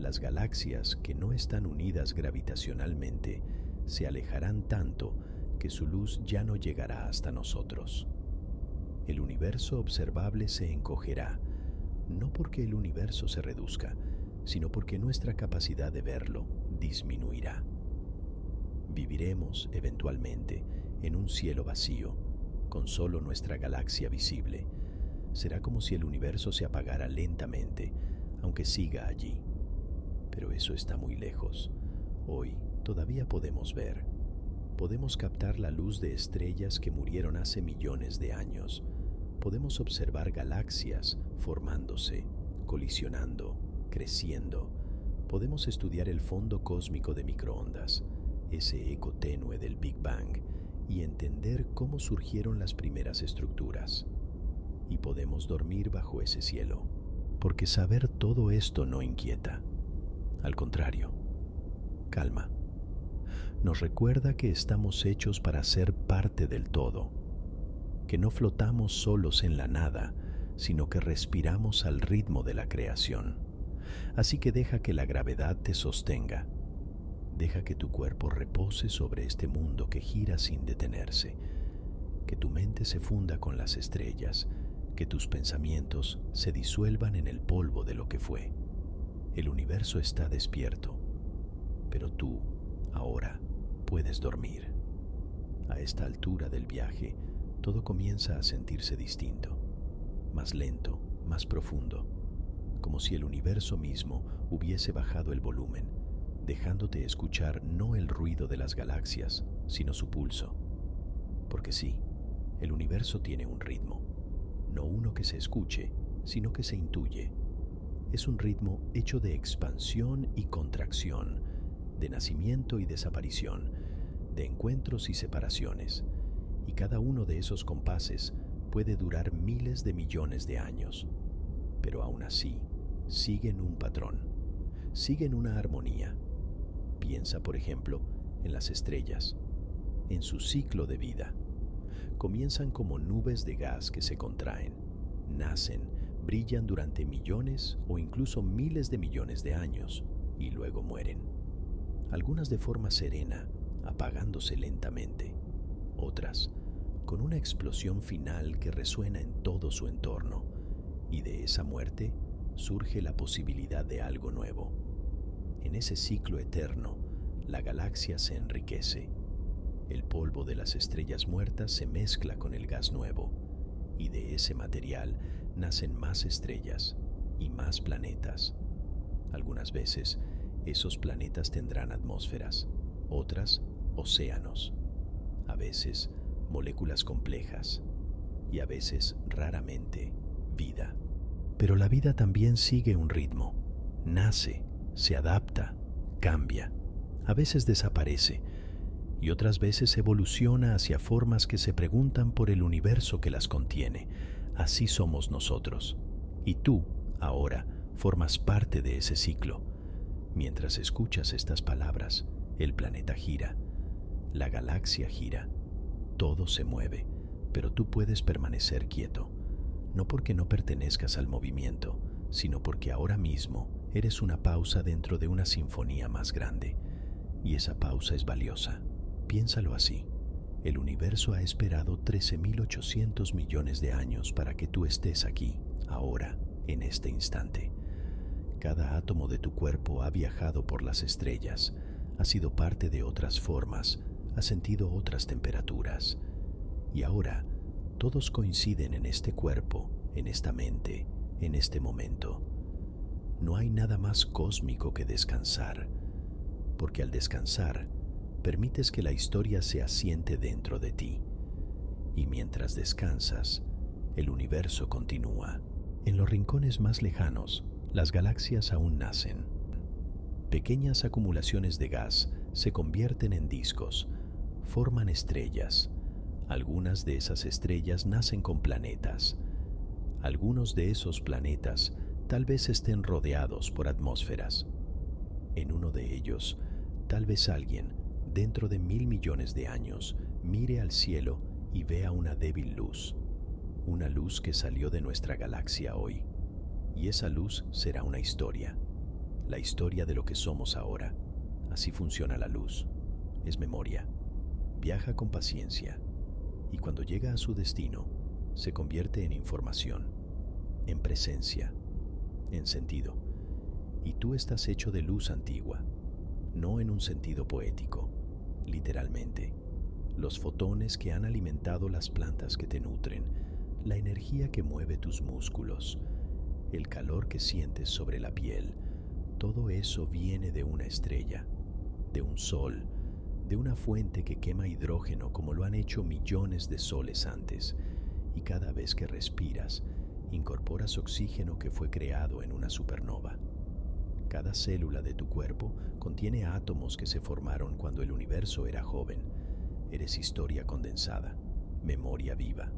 las galaxias que no están unidas gravitacionalmente se alejarán tanto que su luz ya no llegará hasta nosotros. El universo observable se encogerá, no porque el universo se reduzca, sino porque nuestra capacidad de verlo disminuirá. Viviremos, eventualmente, en un cielo vacío, con solo nuestra galaxia visible. Será como si el universo se apagara lentamente, aunque siga allí. Pero eso está muy lejos. Hoy todavía podemos ver. Podemos captar la luz de estrellas que murieron hace millones de años. Podemos observar galaxias formándose, colisionando, creciendo. Podemos estudiar el fondo cósmico de microondas, ese eco tenue del Big Bang, y entender cómo surgieron las primeras estructuras. Y podemos dormir bajo ese cielo, porque saber todo esto no inquieta. Al contrario, calma. Nos recuerda que estamos hechos para ser parte del todo, que no flotamos solos en la nada, sino que respiramos al ritmo de la creación. Así que deja que la gravedad te sostenga. Deja que tu cuerpo repose sobre este mundo que gira sin detenerse, que tu mente se funda con las estrellas, que tus pensamientos se disuelvan en el polvo de lo que fue. El universo está despierto, pero tú, ahora, puedes dormir. A esta altura del viaje, todo comienza a sentirse distinto, más lento, más profundo, como si el universo mismo hubiese bajado el volumen, dejándote escuchar no el ruido de las galaxias, sino su pulso. Porque sí, el universo tiene un ritmo, no uno que se escuche, sino que se intuye. Es un ritmo hecho de expansión y contracción, de nacimiento y desaparición, de encuentros y separaciones. Y cada uno de esos compases puede durar miles de millones de años. Pero aún así, siguen un patrón, siguen una armonía. Piensa, por ejemplo, en las estrellas, en su ciclo de vida. Comienzan como nubes de gas que se contraen, nacen, brillan durante millones o incluso miles de millones de años y luego mueren. Algunas de forma serena, apagándose lentamente. Otras, con una explosión final que resuena en todo su entorno. Y de esa muerte surge la posibilidad de algo nuevo. En ese ciclo eterno, la galaxia se enriquece. El polvo de las estrellas muertas se mezcla con el gas nuevo, y de ese material nacen más estrellas y más planetas. Algunas veces, esos planetas tendrán atmósferas, otras, océanos. A veces, moléculas complejas, y a veces, raramente, vida. Pero la vida también sigue un ritmo. Nace, se adapta, cambia. A veces desaparece, y otras veces evoluciona hacia formas que se preguntan por el universo que las contiene. Así somos nosotros. Y tú, ahora, formas parte de ese ciclo. Mientras escuchas estas palabras, el planeta gira, la galaxia gira, todo se mueve, pero tú puedes permanecer quieto. No porque no pertenezcas al movimiento, sino porque ahora mismo eres una pausa dentro de una sinfonía más grande. Y esa pausa es valiosa. Piénsalo así. El universo ha esperado 13.800 millones de años para que tú estés aquí, ahora, en este instante. Cada átomo de tu cuerpo ha viajado por las estrellas, ha sido parte de otras formas, ha sentido otras temperaturas. Y ahora, todos coinciden en este cuerpo, en esta mente, en este momento. No hay nada más cósmico que descansar, porque al descansar, permites que la historia se asiente dentro de ti. Y mientras descansas, el universo continúa. En los rincones más lejanos, las galaxias aún nacen. Pequeñas acumulaciones de gas se convierten en discos, forman estrellas. Algunas de esas estrellas nacen con planetas. Algunos de esos planetas tal vez estén rodeados por atmósferas. En uno de ellos, tal vez alguien, dentro de 1.000 millones de años, mire al cielo y vea una débil luz. Una luz que salió de nuestra galaxia hoy. Y esa luz será una historia. La historia de lo que somos ahora. Así funciona la luz. Es memoria. Viaja con paciencia. Y cuando llega a su destino, se convierte en información, en presencia, en sentido. Y tú estás hecho de luz antigua, no en un sentido poético, literalmente. Los fotones que han alimentado las plantas que te nutren, la energía que mueve tus músculos, el calor que sientes sobre la piel, todo eso viene de una estrella, de un sol, de una fuente que quema hidrógeno como lo han hecho millones de soles antes, y cada vez que respiras, incorporas oxígeno que fue creado en una supernova. Cada célula de tu cuerpo contiene átomos que se formaron cuando el universo era joven. Eres historia condensada, memoria viva.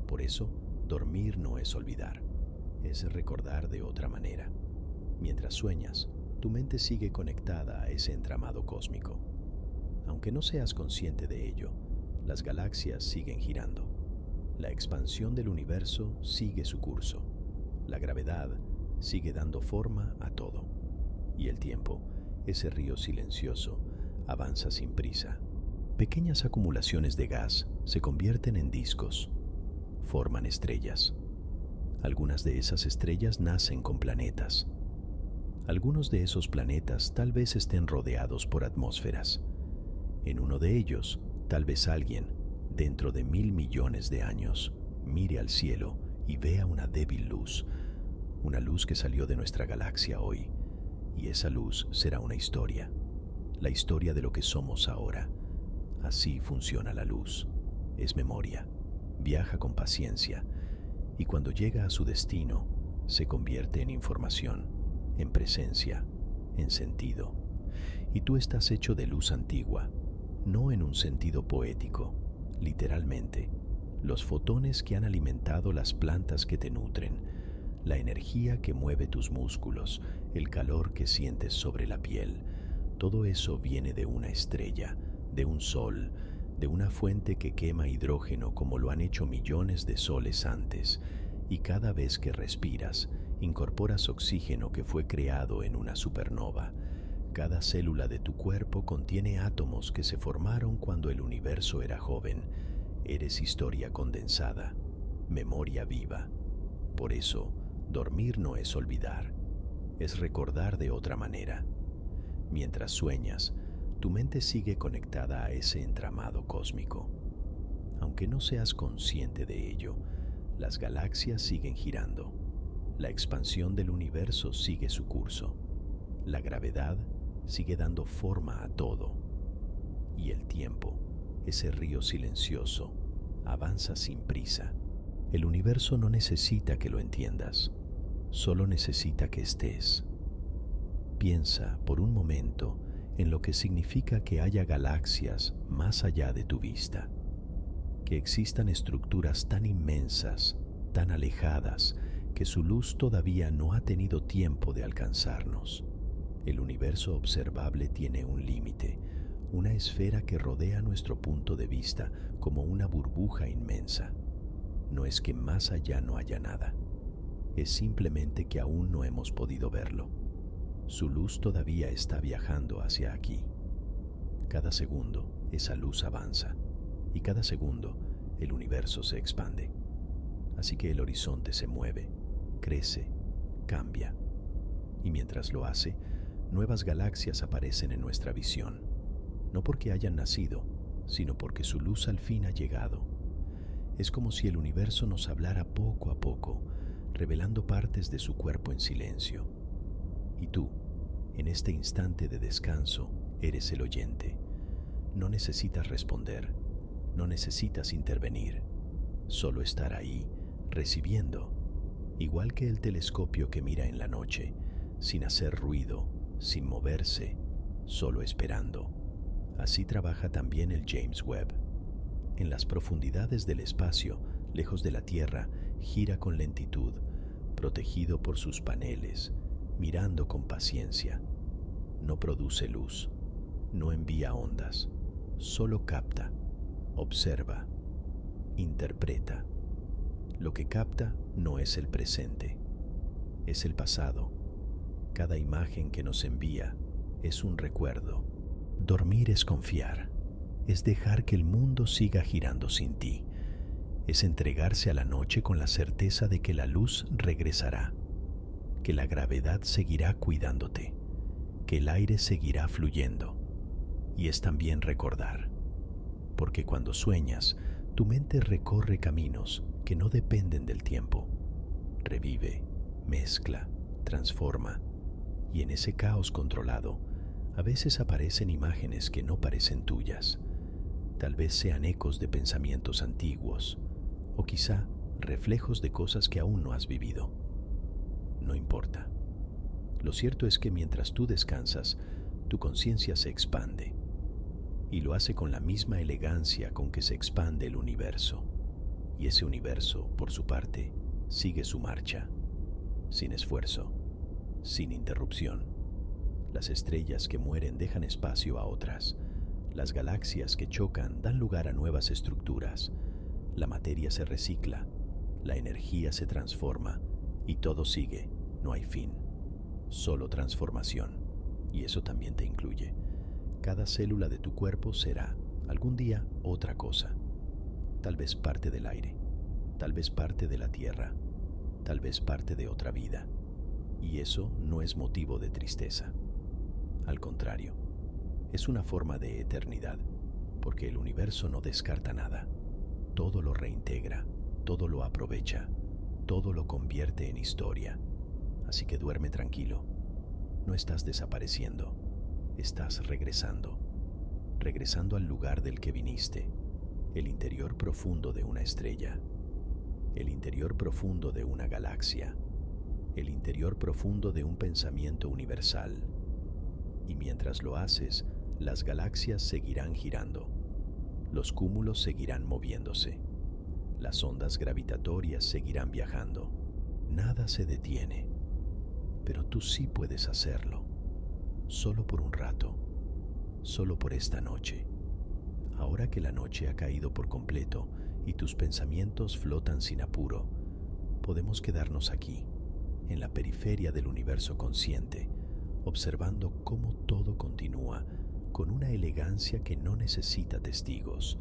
Por eso, dormir no es olvidar, es recordar de otra manera. Mientras sueñas, tu mente sigue conectada a ese entramado cósmico. Aunque no seas consciente de ello, las galaxias siguen girando. La expansión del universo sigue su curso. La gravedad sigue dando forma a todo. Y el tiempo, ese río silencioso, avanza sin prisa. Pequeñas acumulaciones de gas se convierten en discos. Forman estrellas. Algunas de esas estrellas nacen con planetas. Algunos de esos planetas tal vez estén rodeados por atmósferas. En uno de ellos, tal vez alguien, dentro de 1.000 millones de años, mire al cielo y vea una débil luz, una luz que salió de nuestra galaxia hoy, y esa luz será una historia, la historia de lo que somos ahora. Así funciona la luz, es memoria, viaja con paciencia, y cuando llega a su destino, se convierte en información, en presencia, en sentido. Y tú estás hecho de luz antigua, no en un sentido poético, literalmente. Los fotones que han alimentado las plantas que te nutren, la energía que mueve tus músculos, el calor que sientes sobre la piel, todo eso viene de una estrella, de un sol, de una fuente que quema hidrógeno como lo han hecho millones de soles antes, y cada vez que respiras, incorporas oxígeno que fue creado en una supernova. Cada célula de tu cuerpo contiene átomos que se formaron cuando el universo era joven. Eres historia condensada, memoria viva. Por eso, dormir no es olvidar, es recordar de otra manera. Mientras sueñas, tu mente sigue conectada a ese entramado cósmico. Aunque no seas consciente de ello, las galaxias siguen girando. La expansión del universo sigue su curso. La gravedad sigue dando forma a todo. Y el tiempo, ese río silencioso, avanza sin prisa. El universo no necesita que lo entiendas, solo necesita que estés. Piensa por un momento en lo que significa que haya galaxias más allá de tu vista, que existan estructuras tan inmensas, tan alejadas, que su luz todavía no ha tenido tiempo de alcanzarnos. El universo observable tiene un límite, una esfera que rodea nuestro punto de vista como una burbuja inmensa. No es que más allá no haya nada, es simplemente que aún no hemos podido verlo. Su luz todavía está viajando hacia aquí. Cada segundo esa luz avanza y cada segundo el universo se expande. Así que el horizonte se mueve, crece, cambia. Y mientras lo hace, nuevas galaxias aparecen en nuestra visión. No porque hayan nacido, sino porque su luz al fin ha llegado. Es como si el universo nos hablara poco a poco, revelando partes de su cuerpo en silencio. Y tú, en este instante de descanso, eres el oyente. No necesitas responder, no necesitas intervenir, solo estar ahí, recibiendo, igual que el telescopio que mira en la noche, sin hacer ruido, sin moverse, solo esperando. Así trabaja también el James Webb. En las profundidades del espacio, lejos de la Tierra, gira con lentitud, protegido por sus paneles, mirando con paciencia. No produce luz, no envía ondas, solo capta, observa, interpreta. Lo que capta no es el presente, es el pasado. Cada imagen que nos envía es un recuerdo. Dormir es confiar, es dejar que el mundo siga girando sin ti, es entregarse a la noche con la certeza de que la luz regresará, que la gravedad seguirá cuidándote, que el aire seguirá fluyendo. Y es también recordar, porque cuando sueñas, tu mente recorre caminos que no dependen del tiempo. Revive, mezcla, transforma, y en ese caos controlado, a veces aparecen imágenes que no parecen tuyas. Tal vez sean ecos de pensamientos antiguos, o quizá reflejos de cosas que aún no has vivido. No importa. Lo cierto es que mientras tú descansas, tu conciencia se expande, y lo hace con la misma elegancia con que se expande el universo. Y ese universo, por su parte, sigue su marcha, sin esfuerzo, sin interrupción. Las estrellas que mueren dejan espacio a otras. Las galaxias que chocan dan lugar a nuevas estructuras. La materia se recicla, la energía se transforma y todo sigue. No hay fin, solo transformación. Y eso también te incluye. Cada célula de tu cuerpo será, algún día, otra cosa. Tal vez parte del aire, tal vez parte de la tierra, tal vez parte de otra vida. Y eso no es motivo de tristeza. Al contrario, es una forma de eternidad, porque el universo no descarta nada. Todo lo reintegra, todo lo aprovecha, todo lo convierte en historia. Así que duerme tranquilo. No estás desapareciendo, estás regresando. Regresando al lugar del que viniste, el interior profundo de una estrella, el interior profundo de una galaxia, el interior profundo de un pensamiento universal. Y mientras lo haces, las galaxias seguirán girando, los cúmulos seguirán moviéndose, las ondas gravitatorias seguirán viajando. Nada se detiene, pero tú sí puedes hacerlo, solo por un rato, solo por esta noche. Ahora que la noche ha caído por completo y tus pensamientos flotan sin apuro, podemos quedarnos aquí, en la periferia del universo consciente, observando cómo todo continúa con una elegancia que no necesita testigos.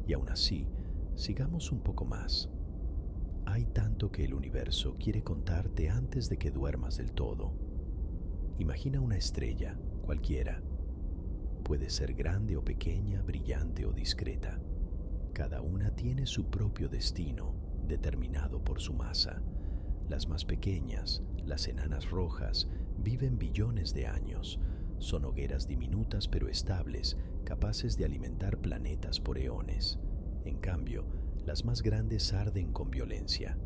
Y aún así, sigamos un poco más. Hay tanto que el universo quiere contarte antes de que duermas del todo. Imagina una estrella, cualquiera. Puede ser grande o pequeña, brillante o discreta. Cada una tiene su propio destino, determinado por su masa. Las más pequeñas, las enanas rojas, viven billones de años. Son hogueras diminutas pero estables, capaces de alimentar planetas por eones. En cambio, las más grandes arden con violencia.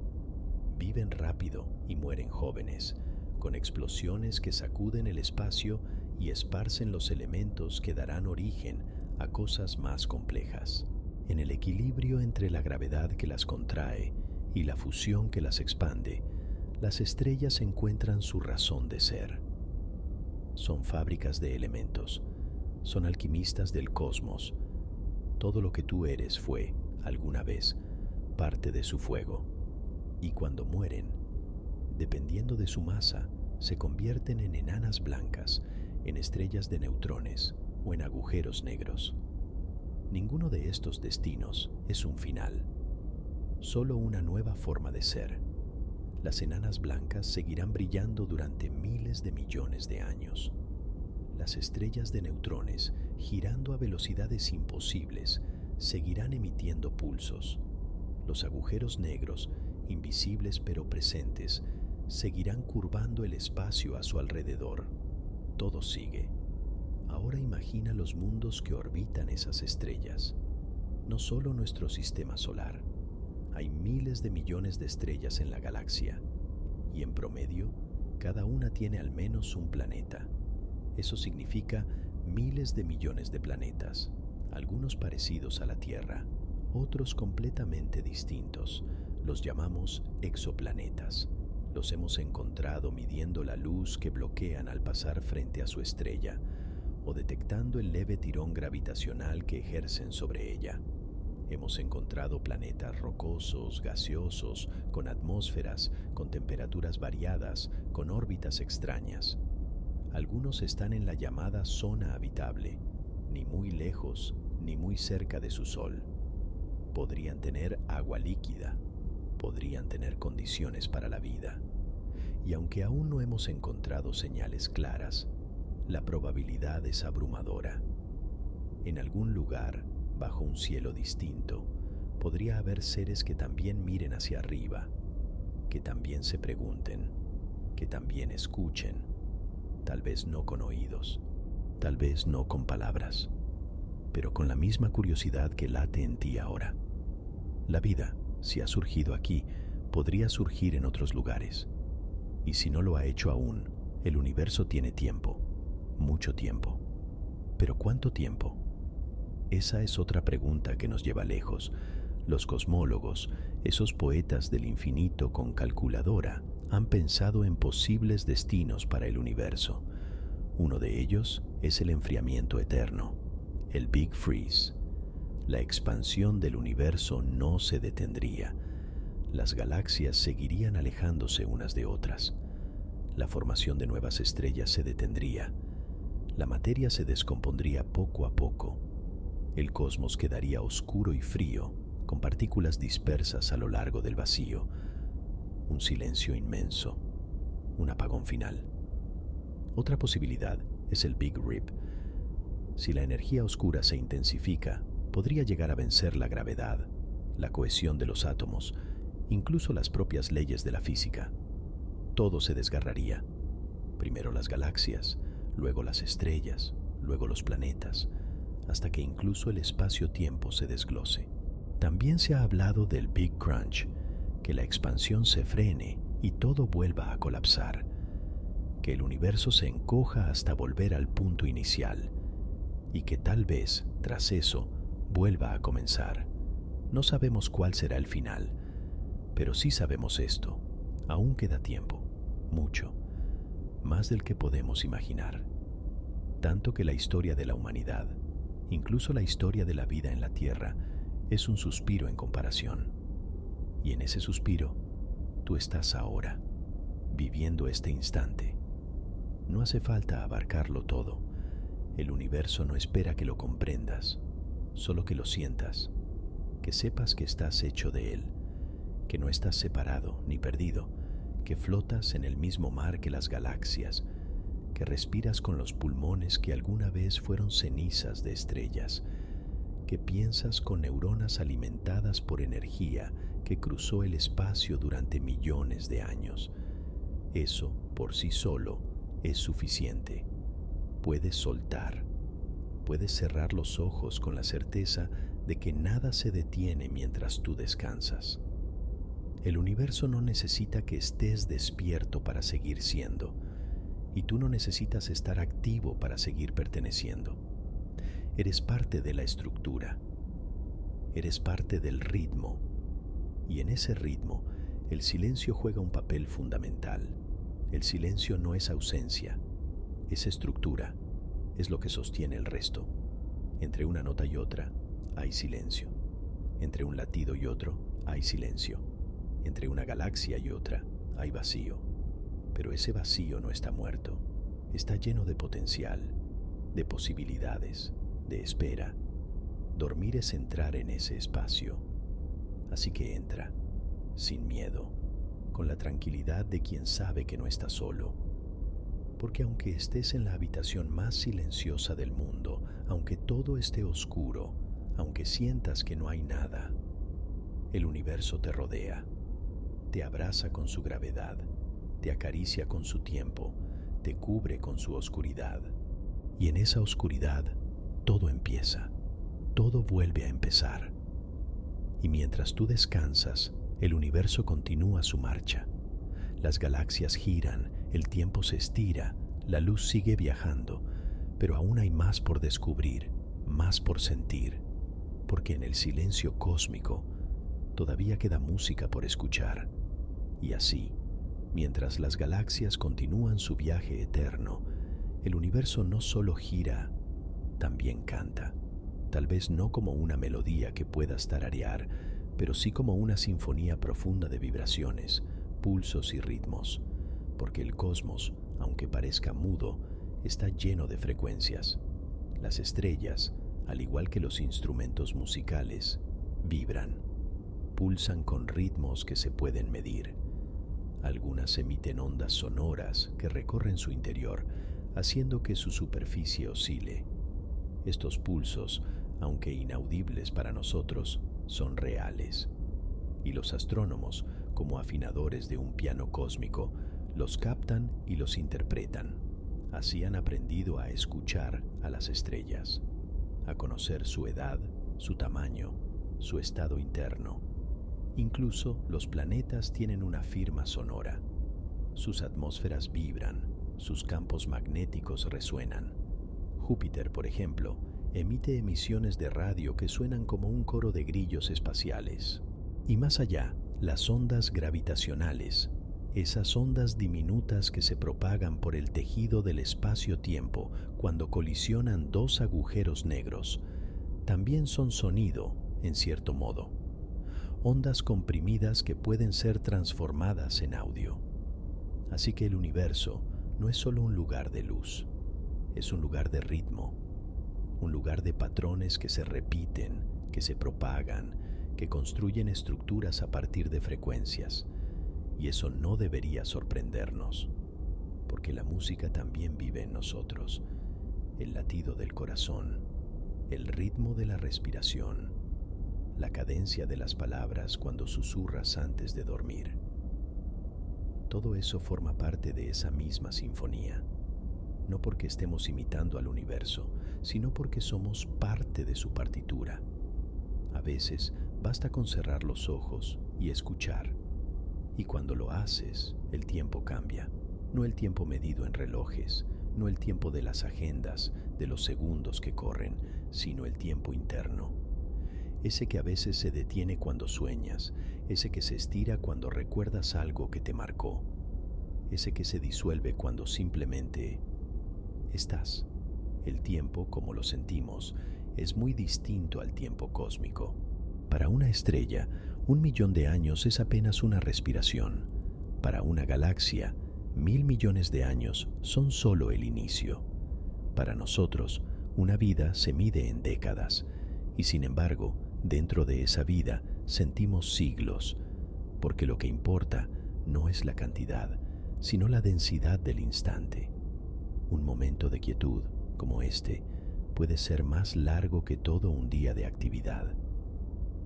Viven rápido y mueren jóvenes, con explosiones que sacuden el espacio y esparcen los elementos que darán origen a cosas más complejas. En el equilibrio entre la gravedad que las contrae y la fusión que las expande, las estrellas encuentran su razón de ser. Son fábricas de elementos, son alquimistas del cosmos. Todo lo que tú eres fue, alguna vez, parte de su fuego. Y cuando mueren, dependiendo de su masa, se convierten en enanas blancas, en estrellas de neutrones o en agujeros negros. Ninguno de estos destinos es un final, solo una nueva forma de ser. Las enanas blancas seguirán brillando durante miles de millones de años. Las estrellas de neutrones, girando a velocidades imposibles, seguirán emitiendo pulsos. Los agujeros negros, invisibles pero presentes, seguirán curvando el espacio a su alrededor. Todo sigue. Ahora imagina los mundos que orbitan esas estrellas. No solo nuestro sistema solar. Hay miles de millones de estrellas en la galaxia, y en promedio, cada una tiene al menos un planeta. Eso significa miles de millones de planetas, algunos parecidos a la Tierra, otros completamente distintos. Los llamamos exoplanetas. Los hemos encontrado midiendo la luz que bloquean al pasar frente a su estrella, o detectando el leve tirón gravitacional que ejercen sobre ella. Hemos encontrado planetas rocosos, gaseosos, con atmósferas, con temperaturas variadas, con órbitas extrañas. Algunos están en la llamada zona habitable, ni muy lejos ni muy cerca de su sol. Podrían tener agua líquida, podrían tener condiciones para la vida. Y aunque aún no hemos encontrado señales claras, la probabilidad es abrumadora. En algún lugar, bajo un cielo distinto, podría haber seres que también miren hacia arriba, que también se pregunten, que también escuchen, tal vez no con oídos, tal vez no con palabras, pero con la misma curiosidad que late en ti ahora. La vida, si ha surgido aquí, podría surgir en otros lugares. Y si no lo ha hecho aún, el universo tiene tiempo, mucho tiempo. ¿Pero cuánto tiempo? Esa es otra pregunta que nos lleva lejos. Los cosmólogos, esos poetas del infinito con calculadora, han pensado en posibles destinos para el universo. Uno de ellos es el enfriamiento eterno, el Big Freeze. La expansión del universo no se detendría. Las galaxias seguirían alejándose unas de otras. La formación de nuevas estrellas se detendría. La materia se descompondría poco a poco. El cosmos quedaría oscuro y frío, con partículas dispersas a lo largo del vacío. Un silencio inmenso, un apagón final. Otra posibilidad es el Big Rip. Si la energía oscura se intensifica, podría llegar a vencer la gravedad, la cohesión de los átomos, incluso las propias leyes de la física. Todo se desgarraría. Primero las galaxias, luego las estrellas, luego los planetas, hasta que incluso el espacio-tiempo se desglose. También se ha hablado del Big Crunch, que la expansión se frene y todo vuelva a colapsar, que el universo se encoja hasta volver al punto inicial y que tal vez, tras eso, vuelva a comenzar. No sabemos cuál será el final, pero sí sabemos esto: aún queda tiempo, mucho, más del que podemos imaginar. Tanto que la historia de la humanidad, incluso la historia de la vida en la Tierra, es un suspiro en comparación. Y en ese suspiro, tú estás ahora, viviendo este instante. No hace falta abarcarlo todo. El universo no espera que lo comprendas, solo que lo sientas, que sepas que estás hecho de él, que no estás separado ni perdido, que flotas en el mismo mar que las galaxias, que respiras con los pulmones que alguna vez fueron cenizas de estrellas, que piensas con neuronas alimentadas por energía que cruzó el espacio durante millones de años. Eso, por sí solo, es suficiente. Puedes soltar, puedes cerrar los ojos con la certeza de que nada se detiene mientras tú descansas. El universo no necesita que estés despierto para seguir siendo, y tú no necesitas estar activo para seguir perteneciendo. Eres parte de la estructura, eres parte del ritmo, y en ese ritmo el silencio juega un papel fundamental. El silencio no es ausencia, es estructura, es lo que sostiene el resto. Entre una nota y otra hay silencio, entre un latido y otro hay silencio, entre una galaxia y otra hay vacío. Pero ese vacío no está muerto, está lleno de potencial, de posibilidades, de espera. Dormir es entrar en ese espacio. Así que entra, sin miedo, con la tranquilidad de quien sabe que no está solo. Porque aunque estés en la habitación más silenciosa del mundo, aunque todo esté oscuro, aunque sientas que no hay nada, el universo te rodea, te abraza con su gravedad, te acaricia con su tiempo, te cubre con su oscuridad. Y en esa oscuridad, todo empieza, todo vuelve a empezar. Y mientras tú descansas, el universo continúa su marcha. Las galaxias giran, el tiempo se estira, la luz sigue viajando, pero aún hay más por descubrir, más por sentir, porque en el silencio cósmico todavía queda música por escuchar. Y así, mientras las galaxias continúan su viaje eterno, el universo no solo gira, también canta. Tal vez no como una melodía que puedas tararear, pero sí como una sinfonía profunda de vibraciones, pulsos y ritmos, porque el cosmos, aunque parezca mudo, está lleno de frecuencias. Las estrellas, al igual que los instrumentos musicales, vibran, pulsan con ritmos que se pueden medir. Algunas emiten ondas sonoras que recorren su interior, haciendo que su superficie oscile. Estos pulsos, aunque inaudibles para nosotros, son reales. Y los astrónomos, como afinadores de un piano cósmico, los captan y los interpretan. Así han aprendido a escuchar a las estrellas, a conocer su edad, su tamaño, su estado interno. Incluso los planetas tienen una firma sonora. Sus atmósferas vibran, sus campos magnéticos resuenan. Júpiter, por ejemplo, emite emisiones de radio que suenan como un coro de grillos espaciales. Y más allá, las ondas gravitacionales, esas ondas diminutas que se propagan por el tejido del espacio-tiempo cuando colisionan dos agujeros negros, también son sonido, en cierto modo. Ondas comprimidas que pueden ser transformadas en audio. Así que el universo no es solo un lugar de luz, es un lugar de ritmo, un lugar de patrones que se repiten, que se propagan, que construyen estructuras a partir de frecuencias. Y eso no debería sorprendernos, porque la música también vive en nosotros, el latido del corazón, el ritmo de la respiración, la cadencia de las palabras cuando susurras antes de dormir. Todo eso forma parte de esa misma sinfonía, no porque estemos imitando al universo, sino porque somos parte de su partitura. A veces basta con cerrar los ojos y escuchar, Y cuando lo haces, el tiempo cambia. No el tiempo medido en relojes, no el tiempo de las agendas, de los segundos que corren, sino el tiempo interno. Ese que a veces se detiene cuando sueñas, ese que se estira cuando recuerdas algo que te marcó, ese que se disuelve cuando simplemente estás. El tiempo, como lo sentimos, es muy distinto al tiempo cósmico. Para una estrella, 1.000.000 de años es apenas una respiración. Para una galaxia, 1.000 millones de años son solo el inicio. Para nosotros, una vida se mide en décadas, y sin embargo, dentro de esa vida sentimos siglos, porque lo que importa no es la cantidad, sino la densidad del instante. Un momento de quietud, como este, puede ser más largo que todo un día de actividad,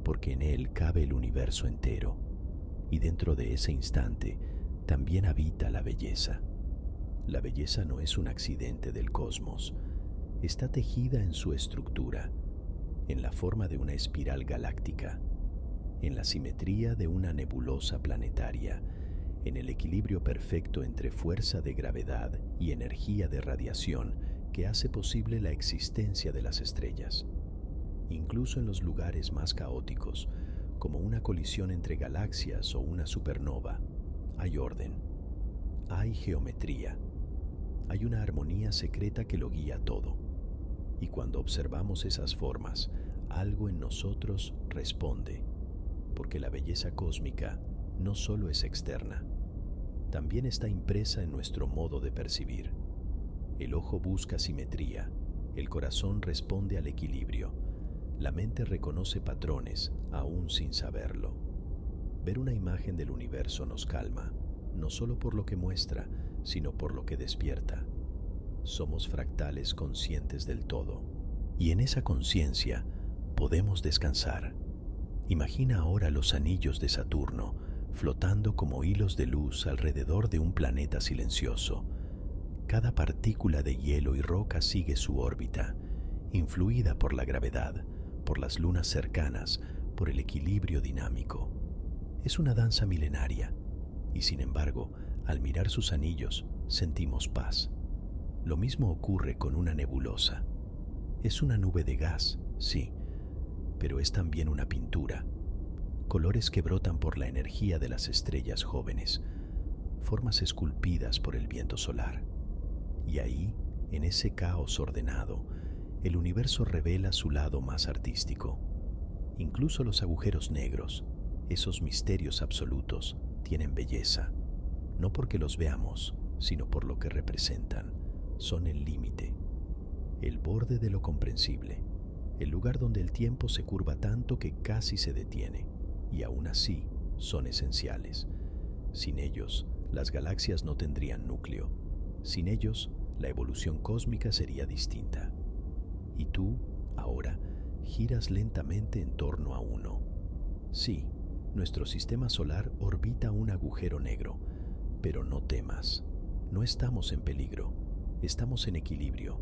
porque en él cabe el universo entero, y dentro de ese instante también habita la belleza. La belleza no es un accidente del cosmos, está tejida en su estructura, en la forma de una espiral galáctica, en la simetría de una nebulosa planetaria, en el equilibrio perfecto entre fuerza de gravedad y energía de radiación que hace posible la existencia de las estrellas. Incluso en los lugares más caóticos, como una colisión entre galaxias o una supernova, hay orden, hay geometría, hay una armonía secreta que lo guía todo. Y cuando observamos esas formas, algo en nosotros responde, porque la belleza cósmica no solo es externa, también está impresa en nuestro modo de percibir. El ojo busca simetría, el corazón responde al equilibrio, la mente reconoce patrones aún sin saberlo. Ver una imagen del universo nos calma, no solo por lo que muestra, sino por lo que despierta. Somos fractales conscientes del todo, y en esa conciencia podemos descansar. Imagina ahora los anillos de Saturno flotando como hilos de luz alrededor de un planeta silencioso. Cada partícula de hielo y roca sigue su órbita, influida por la gravedad, por las lunas cercanas, por el equilibrio dinámico. Es una danza milenaria, y sin embargo, al mirar sus anillos, sentimos paz. Lo mismo ocurre con una nebulosa. Es una nube de gas, sí, pero es también una pintura. Colores que brotan por la energía de las estrellas jóvenes, formas esculpidas por el viento solar. Y ahí, en ese caos ordenado, el universo revela su lado más artístico. Incluso los agujeros negros, esos misterios absolutos, tienen belleza, no porque los veamos, sino por lo que representan. Son el límite, el borde de lo comprensible, el lugar donde el tiempo se curva tanto que casi se detiene, y aún así son esenciales. Sin ellos, las galaxias no tendrían núcleo. Sin ellos, la evolución cósmica sería distinta. Y tú, ahora, giras lentamente en torno a uno. Sí, nuestro sistema solar orbita un agujero negro, pero no temas, no estamos en peligro, estamos en equilibrio.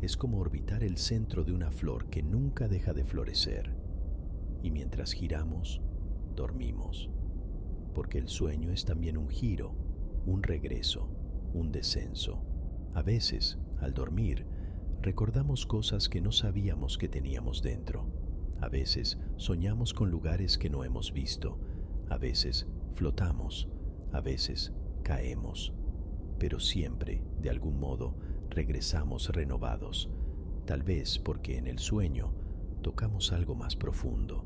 Es como orbitar el centro de una flor que nunca deja de florecer. Y mientras giramos, dormimos, porque el sueño es también un giro, un regreso, un descenso. A veces, al dormir, recordamos cosas que no sabíamos que teníamos dentro. A veces soñamos con lugares que no hemos visto. A veces flotamos. A veces caemos. Pero siempre, de algún modo, regresamos renovados. Tal vez porque en el sueño tocamos algo más profundo,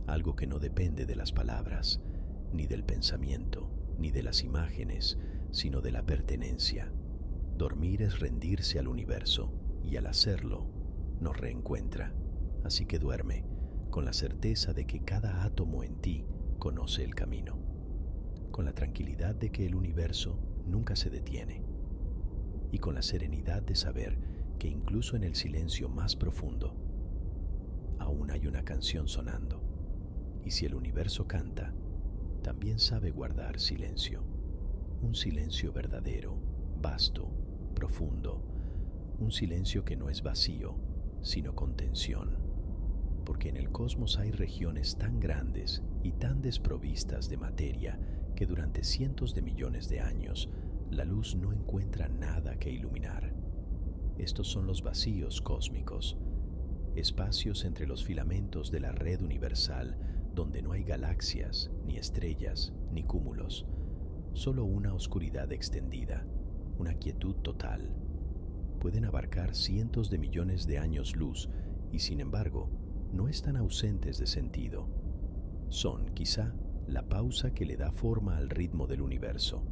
algo que no depende de las palabras, ni del pensamiento, ni de las imágenes, sino de la pertenencia. Dormir es rendirse al universo, y al hacerlo, nos reencuentra. Así que duerme, con la certeza de que cada átomo en ti conoce el camino, con la tranquilidad de que el universo nunca se detiene, y con la serenidad de saber que incluso en el silencio más profundo, aún hay una canción sonando. Y si el universo canta, también sabe guardar silencio, un silencio verdadero, vasto, profundo, un silencio que no es vacío, sino contención, porque en el cosmos hay regiones tan grandes y tan desprovistas de materia que durante cientos de millones de años la luz no encuentra nada que iluminar. Estos son los vacíos cósmicos, espacios entre los filamentos de la red universal donde no hay galaxias, ni estrellas, ni cúmulos, solo una oscuridad extendida, una quietud total. Pueden abarcar cientos de millones de años luz y, sin embargo, no están ausentes de sentido. Son, quizá, la pausa que le da forma al ritmo del universo,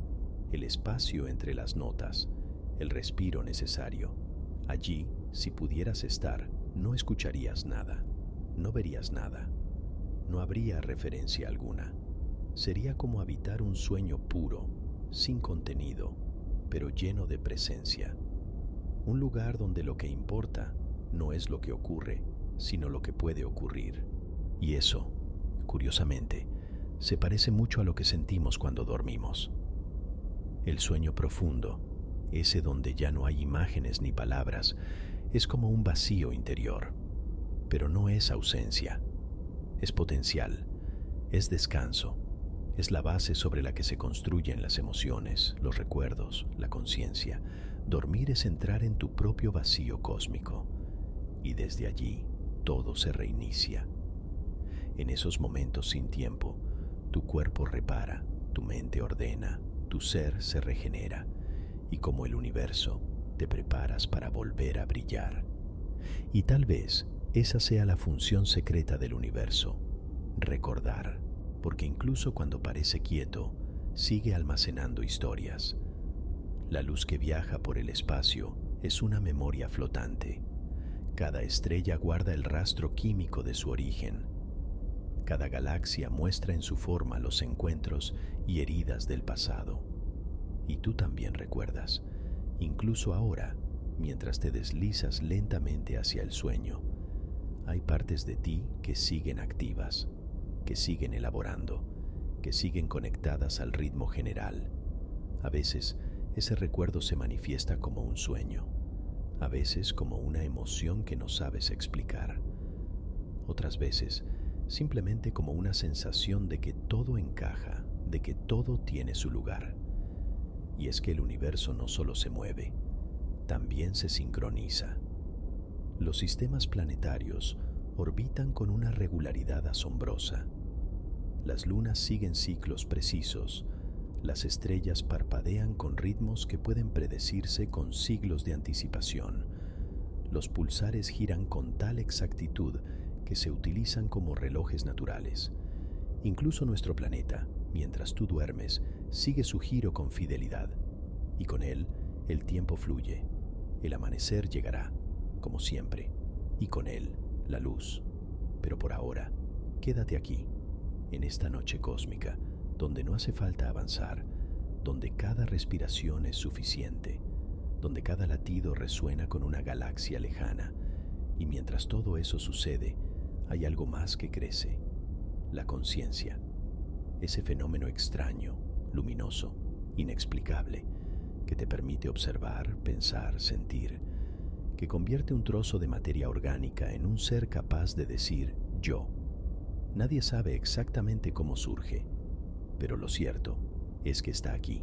el espacio entre las notas, el respiro necesario. Allí, si pudieras estar, no escucharías nada, no verías nada, no habría referencia alguna. Sería como habitar un sueño puro, sin contenido, pero lleno de presencia. Un lugar donde lo que importa no es lo que ocurre, sino lo que puede ocurrir. Y eso, curiosamente, se parece mucho a lo que sentimos cuando dormimos. El sueño profundo, ese donde ya no hay imágenes ni palabras, es como un vacío interior, pero no es ausencia, es potencial, es descanso, es la base sobre la que se construyen las emociones, los recuerdos, la conciencia. Dormir es entrar en tu propio vacío cósmico, y desde allí todo se reinicia. En esos momentos sin tiempo, tu cuerpo repara, tu mente ordena, tu ser se regenera, y como el universo, te preparas para volver a brillar. Y tal vez esa sea la función secreta del universo, recordar, porque incluso cuando parece quieto, sigue almacenando historias. La luz que viaja por el espacio es una memoria flotante. Cada estrella guarda el rastro químico de su origen. Cada galaxia muestra en su forma los encuentros y heridas del pasado. Y tú también recuerdas, incluso ahora, mientras te deslizas lentamente hacia el sueño, hay partes de ti que siguen activas, que siguen elaborando, que siguen conectadas al ritmo general. A veces, ese recuerdo se manifiesta como un sueño, a veces como una emoción que no sabes explicar. Otras veces, simplemente como una sensación de que todo encaja, de que todo tiene su lugar. Y es que el universo no solo se mueve, también se sincroniza. Los sistemas planetarios orbitan con una regularidad asombrosa. Las lunas siguen ciclos precisos, las estrellas parpadean con ritmos que pueden predecirse con siglos de anticipación. Los pulsares giran con tal exactitud que se utilizan como relojes naturales. Incluso nuestro planeta, mientras tú duermes, sigue su giro con fidelidad. Y con él, el tiempo fluye. El amanecer llegará, como siempre, y con él, la luz. Pero por ahora, quédate aquí, en esta noche cósmica, donde no hace falta avanzar, donde cada respiración es suficiente, donde cada latido resuena con una galaxia lejana, y mientras todo eso sucede, hay algo más que crece, la conciencia, ese fenómeno extraño, luminoso, inexplicable, que te permite observar, pensar, sentir, que convierte un trozo de materia orgánica en un ser capaz de decir yo. Nadie sabe exactamente cómo surge, pero lo cierto es que está aquí,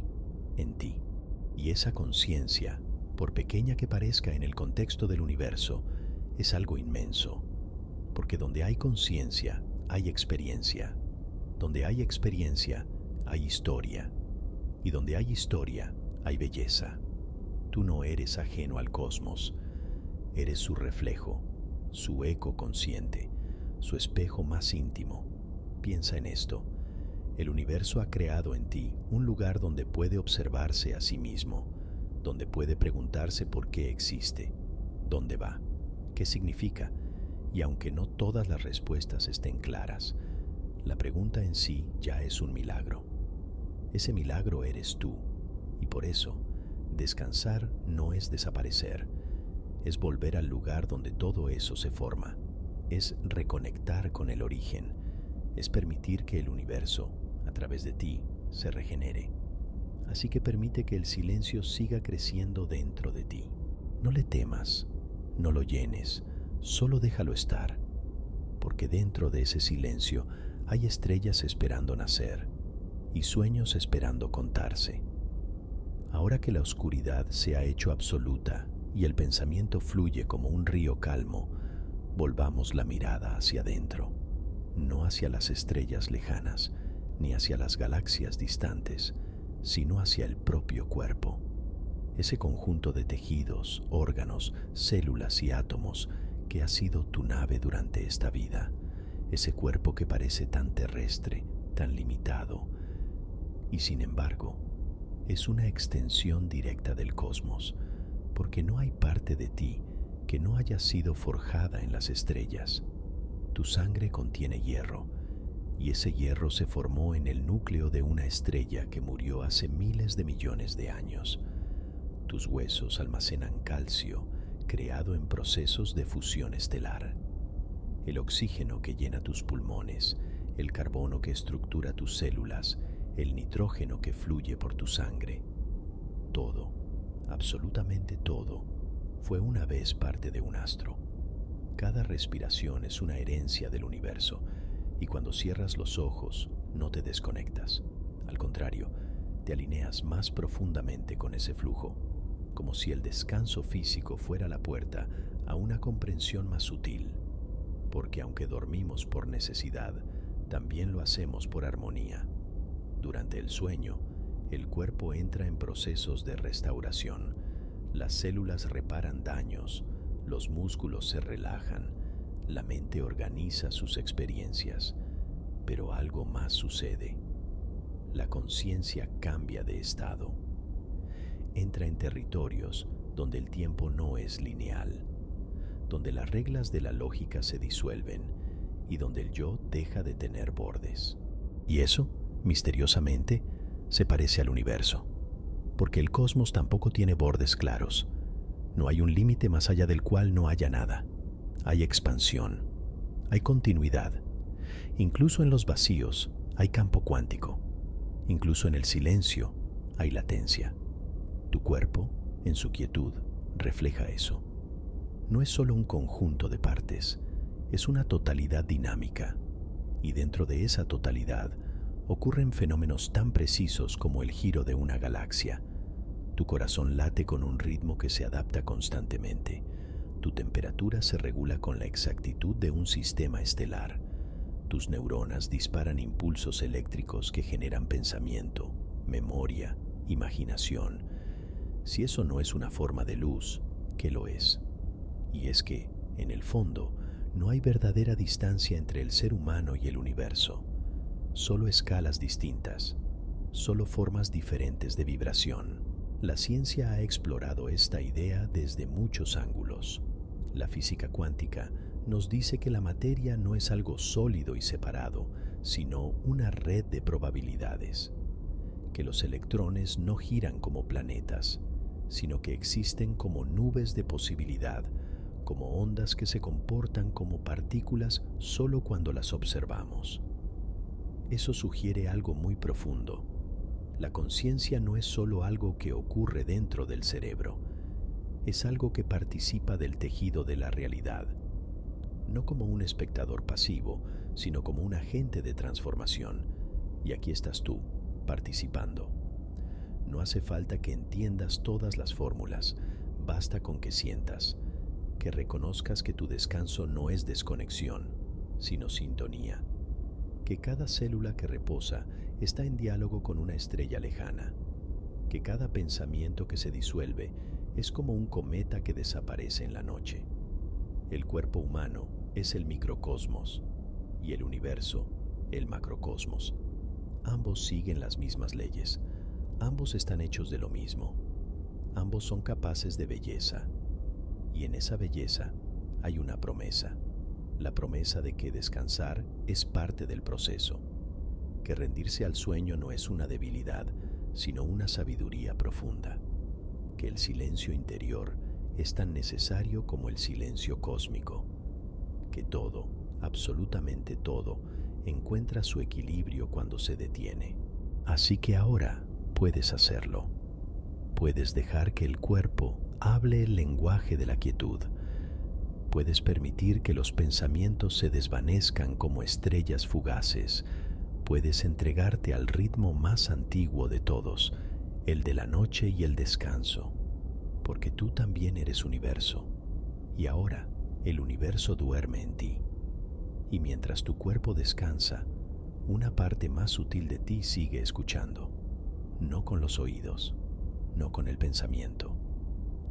en ti. Y esa conciencia, por pequeña que parezca en el contexto del universo, es algo inmenso, porque donde hay conciencia, hay experiencia. Donde hay experiencia, hay historia. Y donde hay historia, hay belleza. Tú no eres ajeno al cosmos. Eres su reflejo, su eco consciente, su espejo más íntimo. Piensa en esto. El universo ha creado en ti un lugar donde puede observarse a sí mismo, donde puede preguntarse por qué existe, dónde va, qué significa, y aunque no todas las respuestas estén claras, la pregunta en sí ya es un milagro. Ese milagro eres tú, y por eso, descansar no es desaparecer, es volver al lugar donde todo eso se forma, es reconectar con el origen, es permitir que el universo, a través de ti, se regenere. Así que permite que el silencio siga creciendo dentro de ti. No le temas, no lo llenes, solo déjalo estar, porque dentro de ese silencio hay estrellas esperando nacer, y sueños esperando contarse. Ahora que la oscuridad se ha hecho absoluta y el pensamiento fluye como un río calmo, volvamos la mirada hacia adentro, no hacia las estrellas lejanas, ni hacia las galaxias distantes, sino hacia el propio cuerpo, ese conjunto de tejidos, órganos, células y átomos que ha sido tu nave durante esta vida, ese cuerpo que parece tan terrestre, tan limitado, y sin embargo, es una extensión directa del cosmos, porque no hay parte de ti que no haya sido forjada en las estrellas. Tu sangre contiene hierro, y ese hierro se formó en el núcleo de una estrella que murió hace miles de millones de años. Tus huesos almacenan calcio, creado en procesos de fusión estelar. El oxígeno que llena tus pulmones, el carbono que estructura tus células, el nitrógeno que fluye por tu sangre. Todo, absolutamente todo, fue una vez parte de un astro. Cada respiración es una herencia del universo, y cuando cierras los ojos no te desconectas. Al contrario, te alineas más profundamente con ese flujo, como si el descanso físico fuera la puerta a una comprensión más sutil, porque aunque dormimos por necesidad, también lo hacemos por armonía. Durante el sueño, el cuerpo entra en procesos de restauración. Las células reparan daños, los músculos se relajan, la mente organiza sus experiencias, pero algo más sucede. La conciencia cambia de estado. Entra en territorios donde el tiempo no es lineal, donde las reglas de la lógica se disuelven y donde el yo deja de tener bordes. Y eso, misteriosamente, se parece al universo, porque el cosmos tampoco tiene bordes claros. No hay un límite más allá del cual no haya nada. Hay expansión, hay continuidad. Incluso en los vacíos hay campo cuántico. Incluso en el silencio hay latencia. Tu cuerpo, en su quietud, refleja eso. No es solo un conjunto de partes, es una totalidad dinámica. Y dentro de esa totalidad ocurren fenómenos tan precisos como el giro de una galaxia. Tu corazón late con un ritmo que se adapta constantemente. Tu temperatura se regula con la exactitud de un sistema estelar. Tus neuronas disparan impulsos eléctricos que generan pensamiento, memoria, imaginación. Si eso no es una forma de luz, ¿qué lo es? Y es que, en el fondo, no hay verdadera distancia entre el ser humano y el universo. Solo escalas distintas, solo formas diferentes de vibración. La ciencia ha explorado esta idea desde muchos ángulos. La física cuántica nos dice que la materia no es algo sólido y separado, sino una red de probabilidades. Que los electrones no giran como planetas, sino que existen como nubes de posibilidad, como ondas que se comportan como partículas solo cuando las observamos. Eso sugiere algo muy profundo. La conciencia no es solo algo que ocurre dentro del cerebro, es algo que participa del tejido de la realidad, no como un espectador pasivo, sino como un agente de transformación. Y aquí estás tú, participando. No hace falta que entiendas todas las fórmulas, basta con que sientas, que reconozcas que tu descanso no es desconexión, sino sintonía, que cada célula que reposa está en diálogo con una estrella lejana, que cada pensamiento que se disuelve es como un cometa que desaparece en la noche. El cuerpo humano es el microcosmos y el universo el macrocosmos. Ambos siguen las mismas leyes, ambos están hechos de lo mismo, ambos son capaces de belleza, y en esa belleza hay una promesa, la promesa de que descansar es parte del proceso, que rendirse al sueño no es una debilidad, sino una sabiduría profunda, que el silencio interior es tan necesario como el silencio cósmico, que todo, absolutamente todo, encuentra su equilibrio cuando se detiene. Así que ahora puedes hacerlo. Puedes dejar que el cuerpo hable el lenguaje de la quietud. Puedes permitir que los pensamientos se desvanezcan como estrellas fugaces. puedes entregarte al ritmo más antiguo de todos, el de la noche y el descanso, porque tú también eres universo, y ahora el universo duerme en ti. Y mientras tu cuerpo descansa, una parte más sutil de ti sigue escuchando, no con los oídos, no con el pensamiento.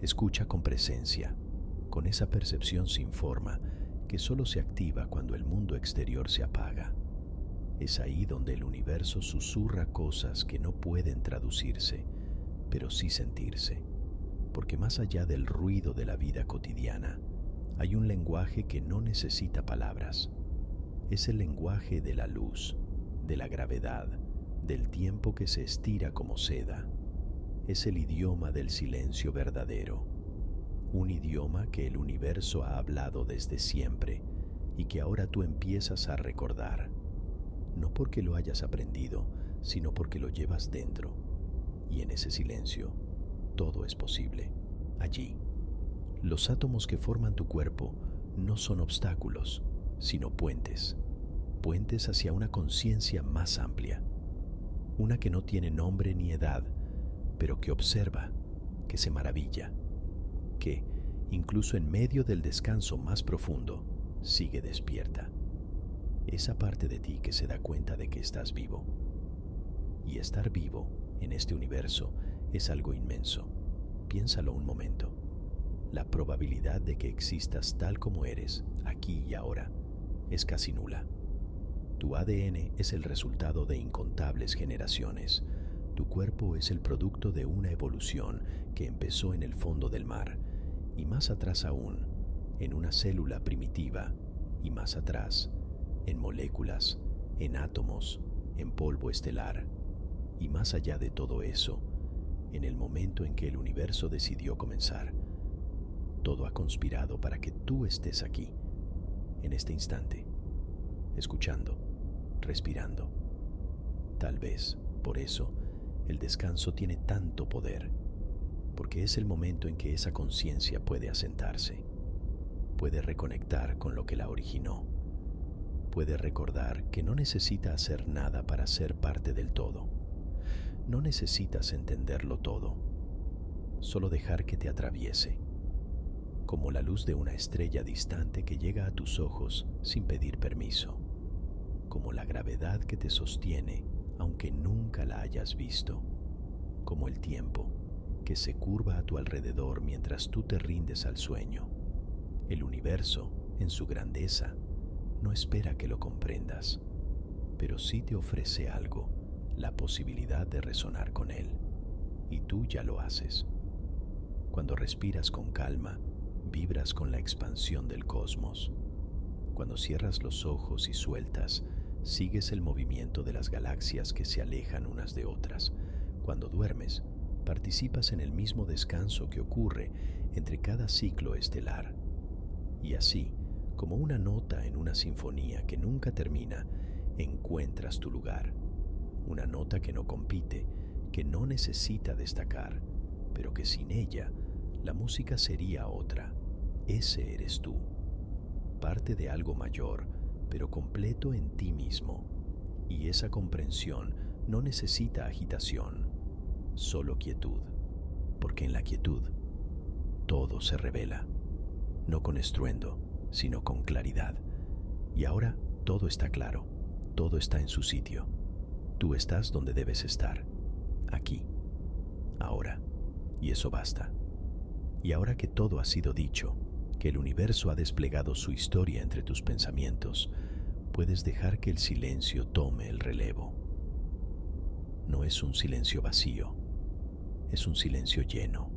Escucha con presencia, con esa percepción sin forma que solo se activa cuando el mundo exterior se apaga. Es ahí donde el universo susurra cosas que no pueden traducirse, pero sí sentirse, porque más allá del ruido de la vida cotidiana, hay un lenguaje que no necesita palabras. Es el lenguaje de la luz, de la gravedad, del tiempo que se estira como seda. Es el idioma del silencio verdadero, un idioma que el universo ha hablado desde siempre y que ahora tú empiezas a recordar, no porque lo hayas aprendido, sino porque lo llevas dentro. Y en ese silencio, todo es posible. Allí, los átomos que forman tu cuerpo no son obstáculos, sino puentes. Puentes hacia una conciencia más amplia. Una que no tiene nombre ni edad, pero que observa, que se maravilla, que, incluso en medio del descanso más profundo, sigue despierta. Esa parte de ti que se da cuenta de que estás vivo. Y estar vivo en este universo es algo inmenso. Piénsalo un momento. La probabilidad de que existas tal como eres, aquí y ahora, es casi nula. Tu ADN es el resultado de incontables generaciones. Tu cuerpo es el producto de una evolución que empezó en el fondo del mar, y más atrás aún, en una célula primitiva, y más atrás, en moléculas, en átomos, en polvo estelar, y más allá de todo eso, en el momento en que el universo decidió comenzar. Todo ha conspirado para que tú estés aquí, en este instante, escuchando, respirando. Tal vez, por eso, el descanso tiene tanto poder, porque es el momento en que esa conciencia puede asentarse, puede reconectar con lo que la originó, puede recordar que no necesita hacer nada para ser parte del todo. No necesitas entenderlo todo, solo dejar que te atraviese, como la luz de una estrella distante que llega a tus ojos sin pedir permiso, como la gravedad que te sostiene aunque nunca la hayas visto, como el tiempo que se curva a tu alrededor mientras tú te rindes al sueño. El universo, en su grandeza, no espera que lo comprendas, pero sí te ofrece algo, la posibilidad de resonar con él, y tú ya lo haces. Cuando respiras con calma, vibras con la expansión del cosmos. Cuando cierras los ojos y sueltas, sigues el movimiento de las galaxias que se alejan unas de otras. Cuando duermes, participas en el mismo descanso que ocurre entre cada ciclo estelar. Y así, como una nota en una sinfonía que nunca termina, encuentras tu lugar. Una nota que no compite, que no necesita destacar, pero que sin ella, la música sería otra. Ese eres tú, parte de algo mayor, pero completo en ti mismo. Y esa comprensión no necesita agitación, solo quietud, porque en la quietud todo se revela, no con estruendo, sino con claridad. Y ahora todo está claro, todo está en su sitio. Tú estás donde debes estar, aquí, ahora, y eso basta. Y ahora que todo ha sido dicho, que el universo ha desplegado su historia entre tus pensamientos, puedes dejar que el silencio tome el relevo. No es un silencio vacío, es un silencio lleno,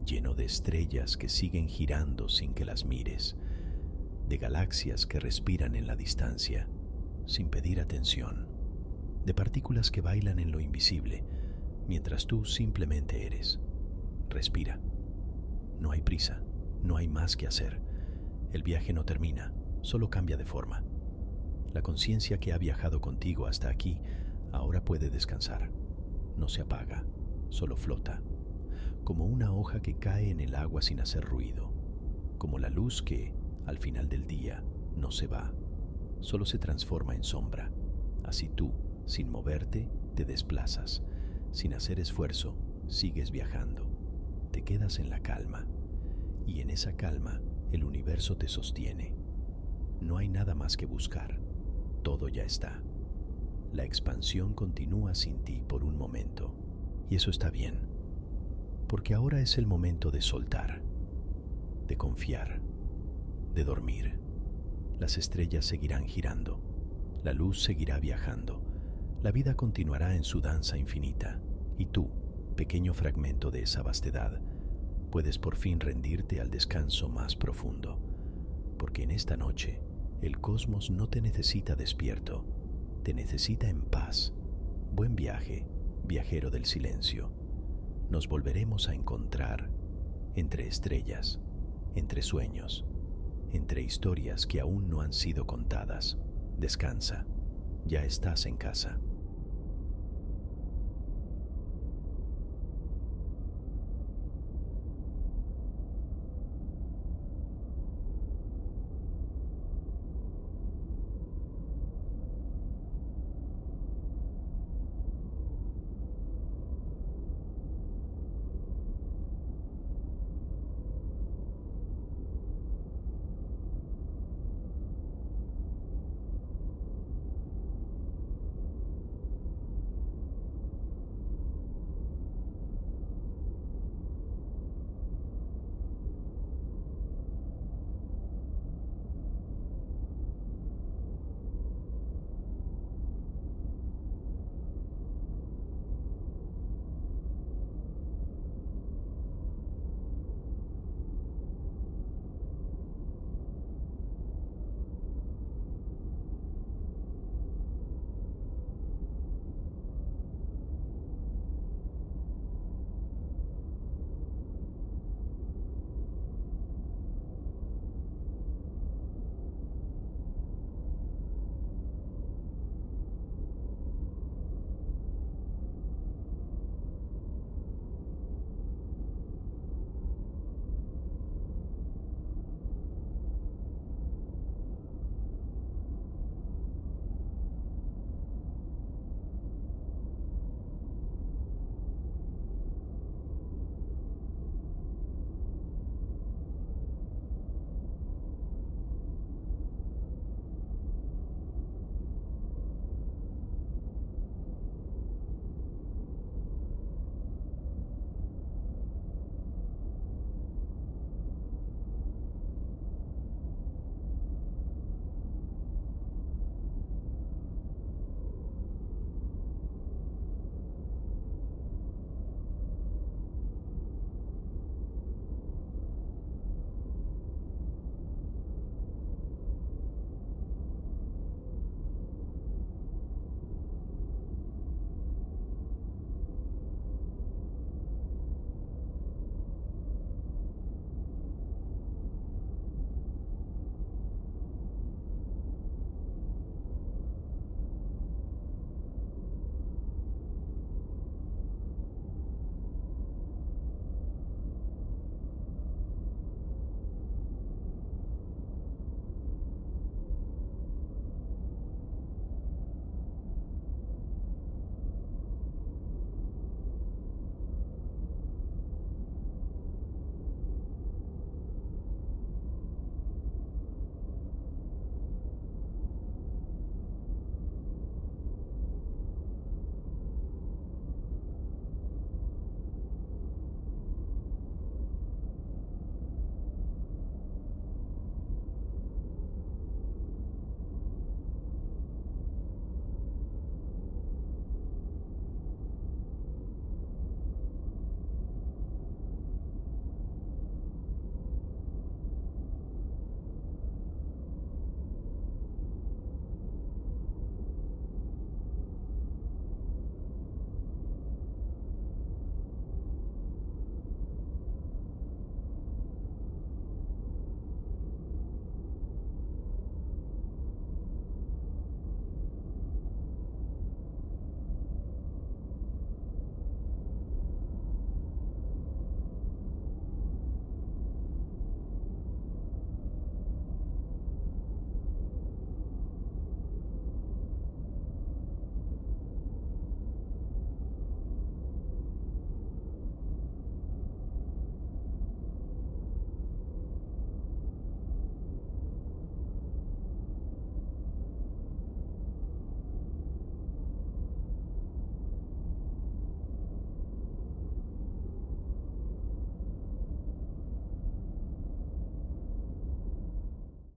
lleno de estrellas que siguen girando sin que las mires, de galaxias que respiran en la distancia, sin pedir atención, de partículas que bailan en lo invisible, mientras tú simplemente eres. Respira. No hay prisa, no hay más que hacer. El viaje no termina, solo cambia de forma. La conciencia que ha viajado contigo hasta aquí ahora puede descansar. No se apaga, solo flota, como una hoja que cae en el agua sin hacer ruido, como la luz que, al final del día, no se va, solo se transforma en sombra, Así tú, sin moverte, te desplazas. Sin hacer esfuerzo, sigues viajando. Te quedas en la calma. Y en esa calma, el universo te sostiene. No hay nada más que buscar. Todo ya está. La expansión continúa sin ti por un momento. Y eso está bien. Porque ahora es el momento de soltar, de confiar, de dormir. Las estrellas seguirán girando. La luz seguirá viajando. La vida continuará en su danza infinita. Y tú, pequeño fragmento de esa vastedad, puedes por fin rendirte al descanso más profundo. Porque en esta noche, el cosmos no te necesita despierto, te necesita en paz. Buen viaje, viajero del silencio. Nos volveremos a encontrar entre estrellas, entre sueños, entre historias que aún no han sido contadas. Descansa, ya estás en casa.